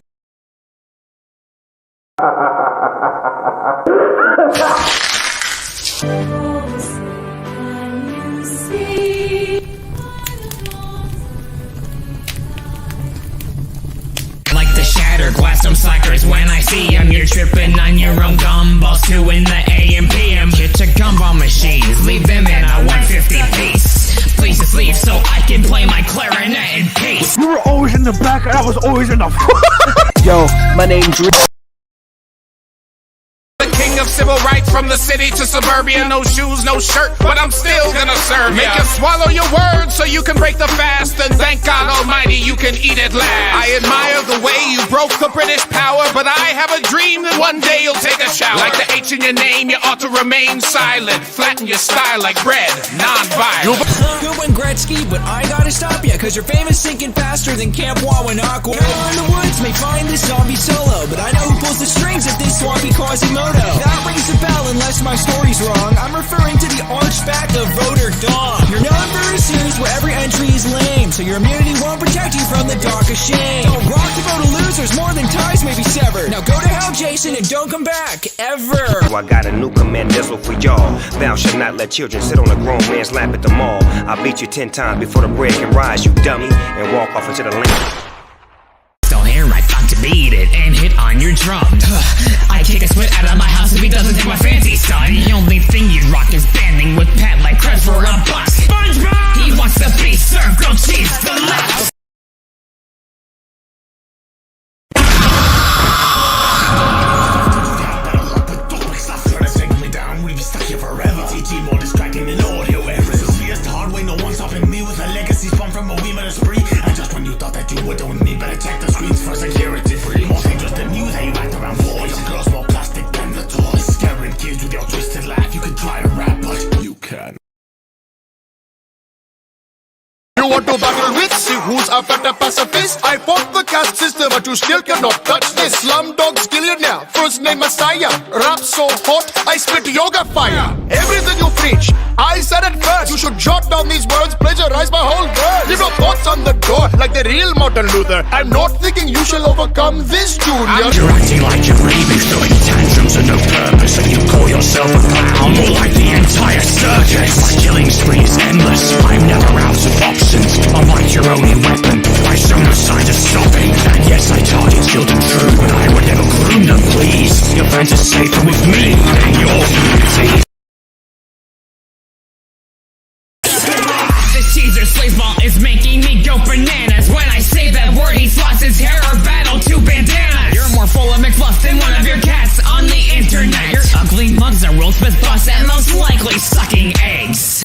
Speaker 13: Like the shattered glass, some slackers when I see them. You're tripping on your own gumballs, 2 in the AM PM. Get your gumball machines, leave them in a 150 piece. Please just leave so I can play my clarinet in peace.
Speaker 10: You were always in the back and I was always in the front.
Speaker 27: Yo, my name's Drew.
Speaker 28: King of civil rights from the city to suburbia. No shoes, no shirt, but I'm still gonna serve ya. Make you swallow your words so you can break the fast. And thank God Almighty you can eat at last. I admire the way you broke the British power, but I have a dream that one day you'll take a shower. Like the H in your name, you ought to remain silent. Flatten your style like bread, non-violent.
Speaker 26: Good one, Gretzky, but I gotta stop ya, cause your fame is sinking faster than Camp Wawanakwa. Arrow in the woods may find this zombie solo, but I know who pulls the strings at this swampy Quasimodo. That rings a bell unless my story's wrong. I'm referring to the archback of Voter Dog. You're known for a series where every entry is lame, so your immunity won't protect you from the dark of shame. Don't rock the boat of losers more than ties may be severed. Now go to hell, Jason, and don't come back, ever.
Speaker 1: I got a new command missile for y'all. Thou shalt not let children sit on a grown man's lap at the mall. I'll beat you 10 times before the bread can rise, you dummy, and walk off into the lane.
Speaker 13: I thought to beat it and hit on your drum. I kick a split out of my house if he doesn't take my fancy, son. The only thing you rock is banding with Pat like crabs for a buck. SpongeBob! He wants to be served grilled cheese for less.
Speaker 29: You want to battle with? See who's a better pacifist? I fought the caste system, but you still cannot touch this. Slumdog skillionaire, first name Messiah. Rap so hot, I spit yoga fire. Everything you preach, I said it first. You should jot down these words, plagiarize my whole word. Leave your thoughts on the door, like the real Martin Luther. I'm not thinking you shall overcome this, Junior.
Speaker 13: You're acting like you're raving, so
Speaker 11: myself a pound. More like the entire circus. My killing spree is endless. I'm never out of options. I'm like your only weapon. I show no signs of stopping. And yes, I target children true, but I would never groom them, please. Your fans are safer with me than your community.
Speaker 13: The Caesar slaves ball is making me go bananas. When I say that word, he slots his hair or battle two bandanas. You're more full of McFluff than one of your cats on the internet. Your ugly mugs are Will Smith bust and most likely sucking eggs.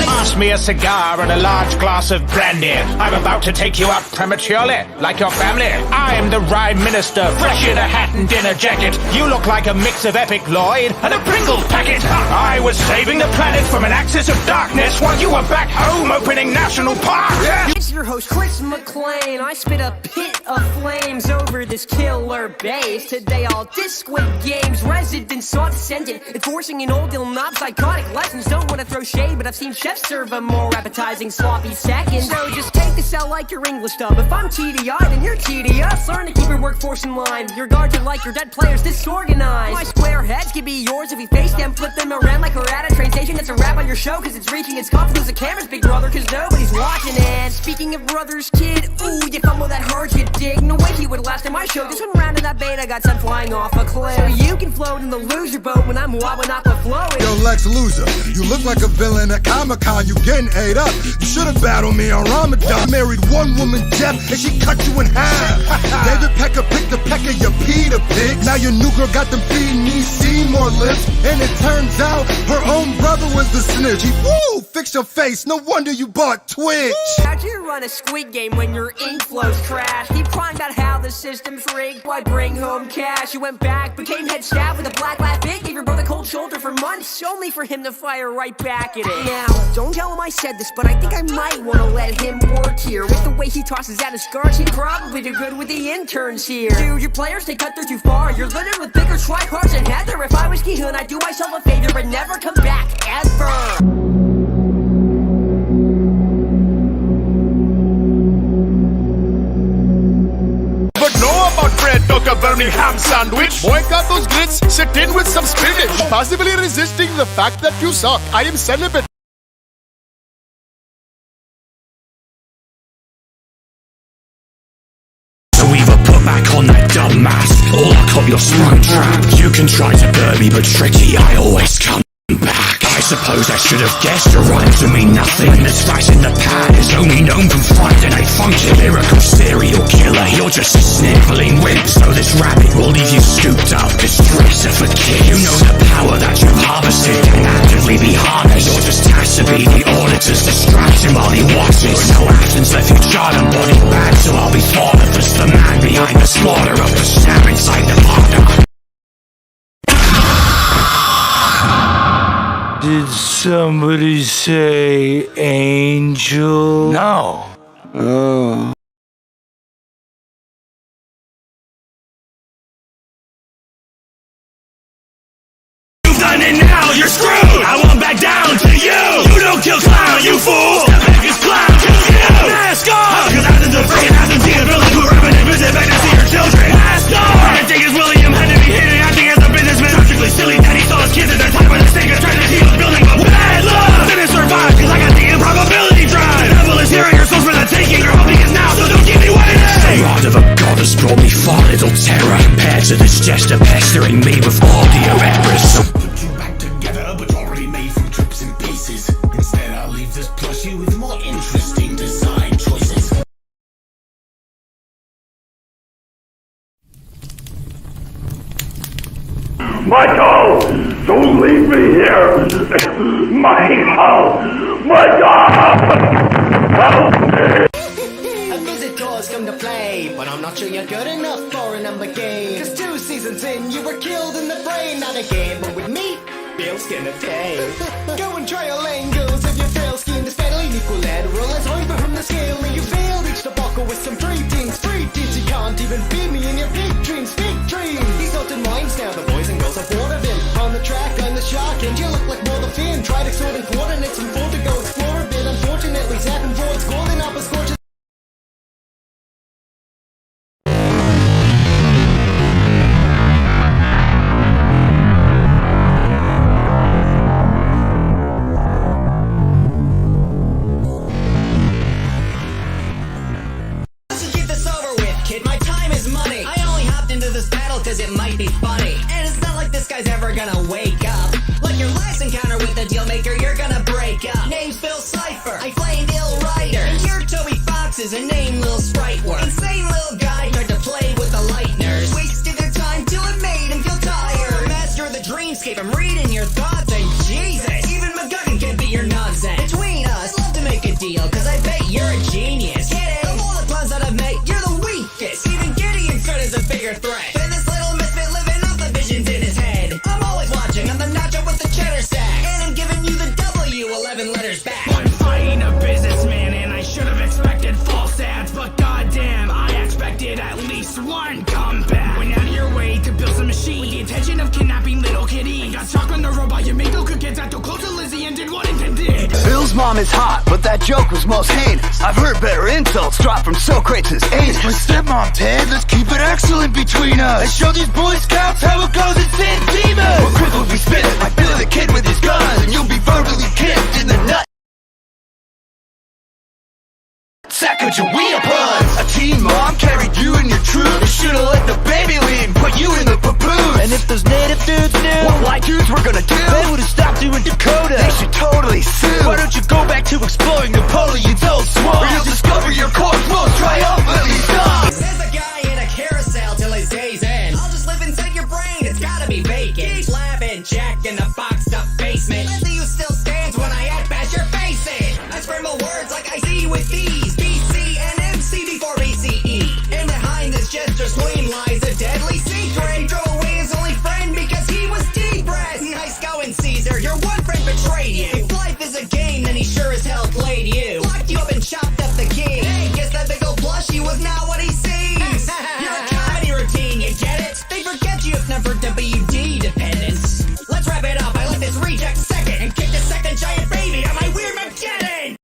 Speaker 2: Pass me a cigar and a large glass of brandy. I'm about to take you out prematurely, like your family. I'm the rhyme minister, fresh in a hat and dinner jacket. You look like a mix of epiclloyd and a Pringles packet. I was saving the planet from an axis of darkness while you were back home opening national parks. Yeah.
Speaker 4: It's your host, Chris McClain. I spit a pit of flames over this killer base. Today I'll diss Squid Games residents sought descendant, enforcing an old ill knob psychotic lessons. Don't want to throw shade, but I've seen chefs serve a more appetizing sloppy second. So just take this out like your English dub. If I'm TDI, then you're tedious. Learn to keep your workforce in line. Your guards are like your dead players disorganized. My square heads can be yours if you face them. Flip them around like we're at a train station. It's a wrap on your show, cause it's reaching its cup. Lose the camera's big brother, cause nobody's watching it. Speaking of brothers, kid, ooh, you fumble that hard, you dig. No way he would last time I showed this one round in that beta got sent flying off a cliff. So you can float in the loser boat when I'm wobbling off the flow.
Speaker 7: Yo, Lex Loser, you look like a villain at Comic-Con. You getting ate up. You should have battled me on Ramadan. Married one woman, Jeff, and she cut you in half. David Pecker picked the pecker, you Peter Pig. Now your new girl got them feeding me Seymour lips. And it turns out her own brother was the snitch. He, woo, fix your face. No wonder you bought Twitch.
Speaker 4: How'd you run a Squid Game when your ink flows trash? Keep crying about how the system's rigged. Why bring home cash? You went back, became head staff with a black laugh bit. Gave your brother cold shoulder for months, only for him to fire right back at it. Now, don't tell him I said this, but I think I might want to let him work here. With the way he tosses out his scars, he'd probably do good with the interns here. Dude, your players, they cut through too far. You're littered with bigger tryhards than Heather. If I was Kihun, I'd do myself a favor and never come back, ever.
Speaker 29: Bread, talk a burning ham sandwich. Boy, got those grits, sit in with some spinach. Possibly resisting the fact that you suck. I am celibate.
Speaker 11: So either put back on that dumb mask, or lock up your sprung trap. You can try to burn me, but tricky, I always come back. I suppose I should have guessed your rhymes to mean nothing when the scratch in the pad is only known from Friday Night Funkin'. Lyrical serial killer, you're just a sniveling wimp. So this rabbit will leave you scooped up, cause tricks are for kids. You know the power that you've harvested can actively be harnessed. You're just tasked to be the auditor's distraction while he watches. No actions left you charred and body bag, so I'll be thought of as the man behind the slaughter of the snap inside the partner.
Speaker 8: Did somebody say angel? No. Oh.
Speaker 11: You've done it now, you're screwed! I won't back down to you! You don't kill clown, you fool! Step back, this clown kills you! Mask off! Cause Athens are freaking absentee and villain who are up and visit back to see your children! Mask off! I think it's William had to be hidden, acting as a businessman. Tragically silly daddy saw his kids at their time by the stake of trying to heal the building, but bad luck! Didn't survive cause I got the improbability drive! The devil is here and your soul's for the taking, your hoping is now, so don't keep me waiting! The rod of a god has brought me far little terror compared to this jester pestering me with audio errors. So
Speaker 16: put you back together, but already made from trips and pieces. Instead, I'll leave this plushie with more interesting design choices.
Speaker 10: Michael! Don't leave me here! Michael! Michael! Help me!
Speaker 9: A visitor's come to play, but I'm not sure you're good enough for a number game. Cause 2 seasons in, you were killed in the brain. Not a game, but with me, Bill's gonna pay. Go and try all angles of your frail scheme to steadily equilateral as over from the scale. You failed each debacle with some free teams. You can't even beat me in your big dreams, big dreams. These altered minds now, the boys and girls have watered in. On the track, I'm the shark, and you look like more the fin. Try to sort and coordinates and for to go explore a bit. Unfortunately, Zach and Void's golden up a scorcher. cause it might be funny. And it's not like this guy's ever gonna wake up. Like your last encounter with the deal maker, you're gonna break up. Name's Phil Cypher, I played Ill Rider. And you're Toby Fox, is a name little sprite work. Insane little guy tried to play with the lighteners. Wasted their time till it made him feel tired. Master of the dreamscape, I'm reading your thoughts, and Jesus, even McGuckin can't be your nonsense. Between us, I'd love to make a deal, cause I bet you're a genius. Get it? Of all the clowns that I've met, you're the weakest. Even Gideon stood as a bigger threat than this little misfit living off the visions in his head. I'm always watching, I'm the nacho with the cheddar sack, and I'm giving you the W 11 letters back.
Speaker 13: I'm fighting a businessman and I should have expected false ads, but goddamn, I expected at least one comeback. Went out of your way to build some machine with the intention of kidnapping little kitties. Got stuck on the robot, you made no good kids, got too close to Lizzie and did what it did.
Speaker 6: Bill's mom is hot, but that joke was most heinous. I've heard better insults drop from Socrates' anus.
Speaker 7: My stepmom, Ted, let's keep it excellent between us. And show these Boy Scouts how it goes in San Dimas.
Speaker 6: Well, Chris will be spitting like Billy the Kid with his guns, and you'll be verbally kicked in the nut. Sacagawea puns. A teen mom carried you in your troop. They should've let the baby lead and put you in the papoose.
Speaker 25: And if those native dudes knew
Speaker 6: what white dudes were gonna do,
Speaker 25: they would've stopped you in Dakota.
Speaker 6: They should totally sue.
Speaker 25: Why don't you go back to exploring Napoleon's old swamp?
Speaker 6: Or you'll discover your corpse most triumphantly done.
Speaker 9: Says a guy in a carousel till his day's end. I'll just live inside your brain, it's gotta be vacant. Keep laughing, Jack in the boxed up basement. Let's see who still stands when I act bash your face in. I scramble words like I see with these. BC and MC before BCE. And behind this gesture scream lies a deadly secret. Throw away his only friend because he was depressed. Nice going, Caesar, your one friend betrayed you. If life is a game, then he sure as hell played you. Locked you up and chopped up the king. Hey, guess that big old plushie was not what he sees. You're a comedy routine, you get it? They forget you if not for WD dependence. Let's wrap it up, I let this reject second and kick the second giant baby on my weird Mageddon.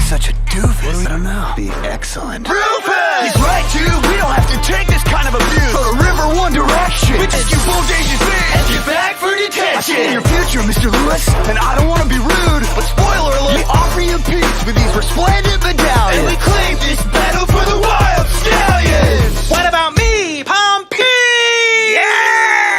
Speaker 6: Such a doofus. I don't know. Be excellent. Rufus! He's right, too. We don't have to take this kind of abuse. Go to River One Direction. We just you bodacious things. And get back for detention. I see in your future, Mr. Lewis. And I don't want to be rude, but spoiler alert. We offer you peace with these resplendent medallions. And we claim this battle for the wild stallions.
Speaker 15: What about me, Pompey?
Speaker 29: Yeah!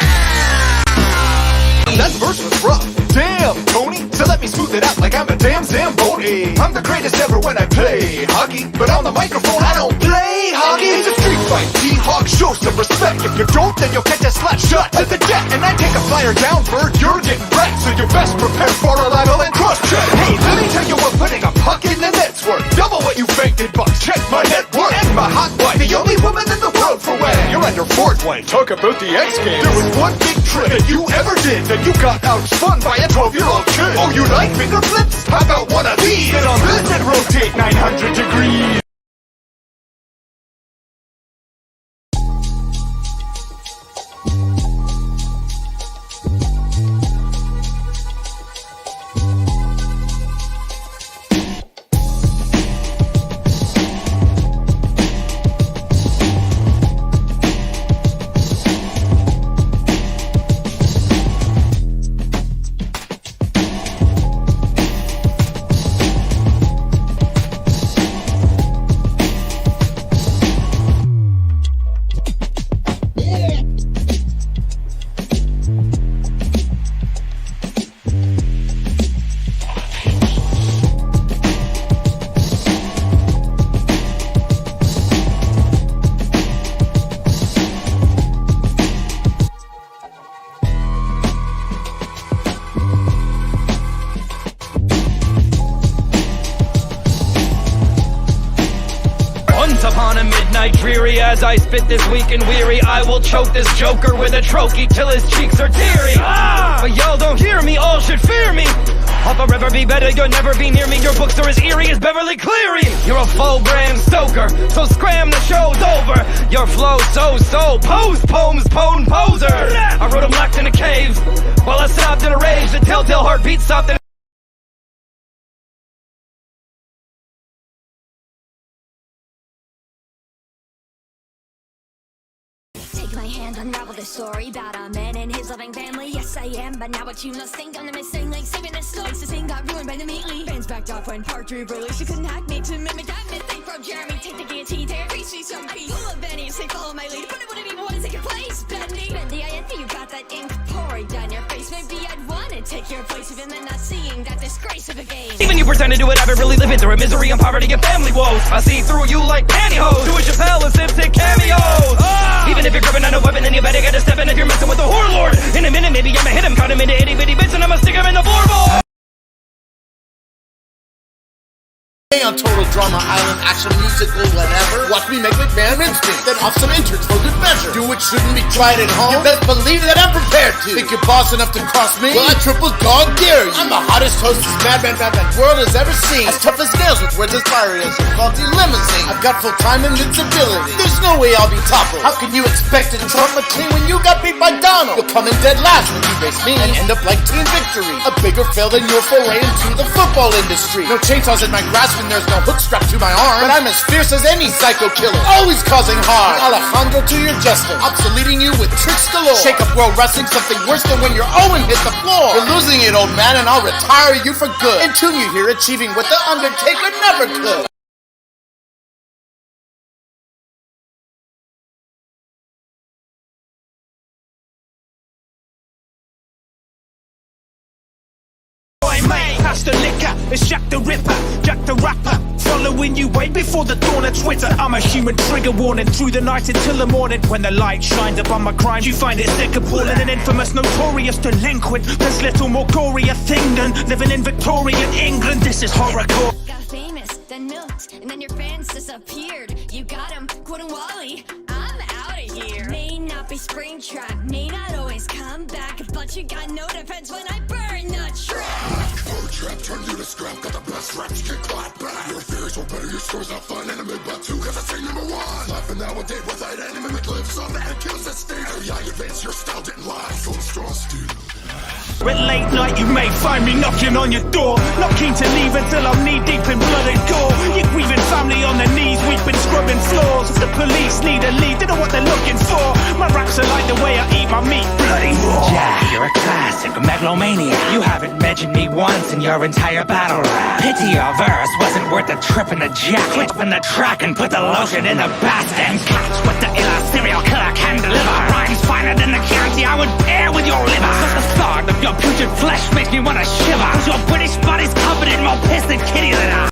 Speaker 29: That verse was rough. Damn, Tony. So let me smooth it out like I'm a damn Zamboni. I'm the greatest ever when I play hockey, but on the microphone I don't play hockey. It's a street fight. T-Hawk, show some respect. If you don't, then you'll get a slap shot to the deck. And I take a flyer down, bird, you're getting wrecked. So you best prepare for a libel and cross-check. Hey, let me tell you what putting a puck in the net's worth. Double what you faked in bucks. Check my net worth. And my hot wife, the only woman in the world for when you're under Fort Wayne. Talk about the X Games. There was one big trick that you ever did, that you got outspun by a 12-year-old kid. Oh, you like finger flips? How about one of these? Get on this and rotate 900 degrees.
Speaker 25: upon a midnight dreary. As I spit this weak and weary, I will choke this joker with a trochee till his cheeks are teary. But y'all don't hear me, all should fear me. I'll forever be better, you'll never be near me. Your books are as eerie as Beverly Cleary. You're a full Bram Stoker, so scram, the show's over. Your flow so pose poems, poser. I wrote them locked in a cave while I stopped in a rage. The telltale heartbeat stopped in
Speaker 3: my hand, unravel the story about a man and his loving family. Yes, I am, but now what you must think, I'm the missing link, saving the story. The thing got ruined by the meatly. Fans backed off when part 3 released. You couldn't hack me to mimic that myth. Think from Jeremy, take the guillotine, tear, reach me some peace. Full of Benny, say follow my lead, but it wouldn't even want to take your place. Bendy, I envy you got that ink pouring down your face. Maybe I'd want to take your place, even then not seeing that disgrace of a game.
Speaker 15: Even you pretend to do it, I've been really living through it. Misery and poverty and family woes. I see through you like pantyhose. Do a Chappelle and Sims take cameos. Even if you're gripping on a weapon, then you better get a step in if you're messing with the whore lord. In a minute, maybe I'ma hit him, cut him into itty bitty bits, and I'ma stick him in the floorboard.
Speaker 29: Hey, on Total Drama Island, action, musical, whatever. Watch me make McMahon mincemeat, then off some interns for good measure. Do what shouldn't be tried at home. You best believe that I'm prepared to. Think you're boss enough to cross me? Well, I triple dog dare you. I'm the hottest host this madman world has ever seen. As tough as nails with words as fiery as a faulty limousine. I've got full-time invincibility. There's no way I'll be toppled. How can you expect to trump McLean when you got beat by Donald? You'll come in dead last when you race me and end up like Team Victory. A bigger fail than your foray into the football industry. No chainsaws in my grasp when there's no hook strapped to my arm. But I'm as fierce as any psycho killer, always causing harm. Alejandro to your jester, obsoleting you with tricks galore. Shake up world wrestling, something worse than when your Owen hit the floor. You're losing it, old man, and I'll retire you for good. And tune you here achieving what the Undertaker never could.
Speaker 2: Pass the liquor, it's Jack the Ripper, Jack the Rapper. Following you way before the dawn of Twitter. I'm a human trigger warning through the night until the morning. When the light shines upon my crimes, you find it sick, appalling. An infamous, notorious delinquent. There's little more gory a thing than living in Victorian England. This is horrorcore.
Speaker 3: Got famous, then milked, and then your fans disappeared. You got him, quoting Wally. I'm out of here. May not be Springtrap, may not always come back, but you got no defense when I burn the track.
Speaker 16: Trap, turn you to scrap, got the best raps, you can clap back. Your theories will better, your scores not fun, enemy but two, cause I say number one. Laughing nowadays without any mimic lives on that kills that state. Yeah, you advance, your style didn't lie, so straw steel.
Speaker 2: At late night you may find me knocking on your door. Not keen to leave until I'm knee deep in blood and gore. Your grieving family on their knees, we've been scrubbing floors. The police need a lead, they know what they're looking for. My raps are like the way I eat my meat, bloody raw.
Speaker 12: Jack, you're a classic megalomaniac. You haven't mentioned me once in your entire battle rap. Pity your verse wasn't worth the trip in the jack. Quit when the track and put the lotion in the basket. And catch what the illa serial killer can deliver. Rhymes finer than the candy I would pair with your liver. Such the thought of your putrid flesh makes me wanna shiver. Cause your British body's covered in more piss than kitty litter.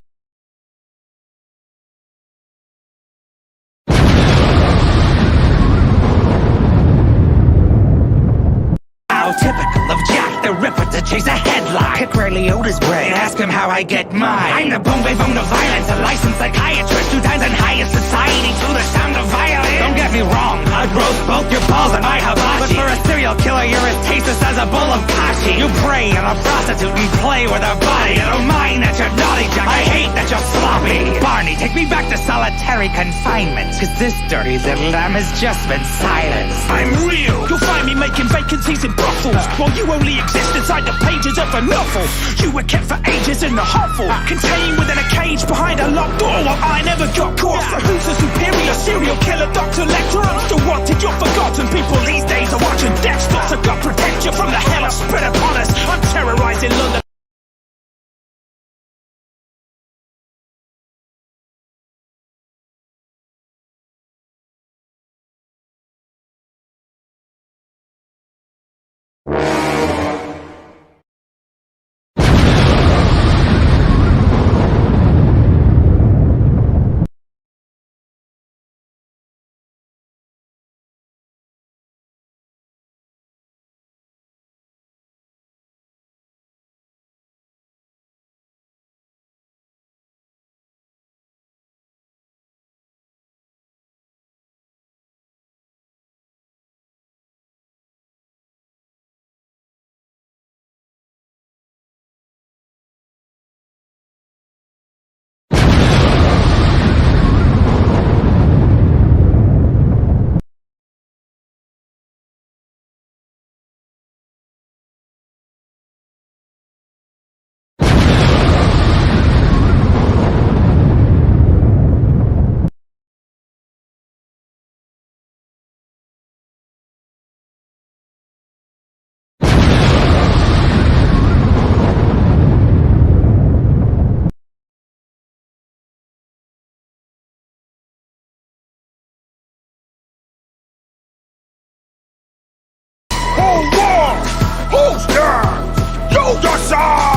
Speaker 12: Typical of Jack the Ripper to chase a headline. Pick Ray Liotta's brain, ask him how I get mine. I'm the boom bone of violence, a licensed psychiatrist, 2 times in highest society to the sound of violence. Don't get me wrong, I'd roast both your balls and my hibachi. But for a serial killer, you're as tasteless as a bowl of kashi. You prey on a prostitute and play with her body. I don't mind that you're naughty, Jack, I hate that you're sloppy. Barney, take me back to solitary confinement, cause this dirty little lamb has just been silenced.
Speaker 2: I'm real. You'll find me making vacancies in brothels, while you only exist inside the pages of a novel. You were kept for ages in the hovel, contained within a cage behind a locked door. While I never got caught. So who's the superior serial killer, Dr. Lecter? I'm still wanted, you're forgotten. People these days are watching Dexter. So God protect you from the hell I've spread upon us. I'm terrorizing London.
Speaker 10: yoga song.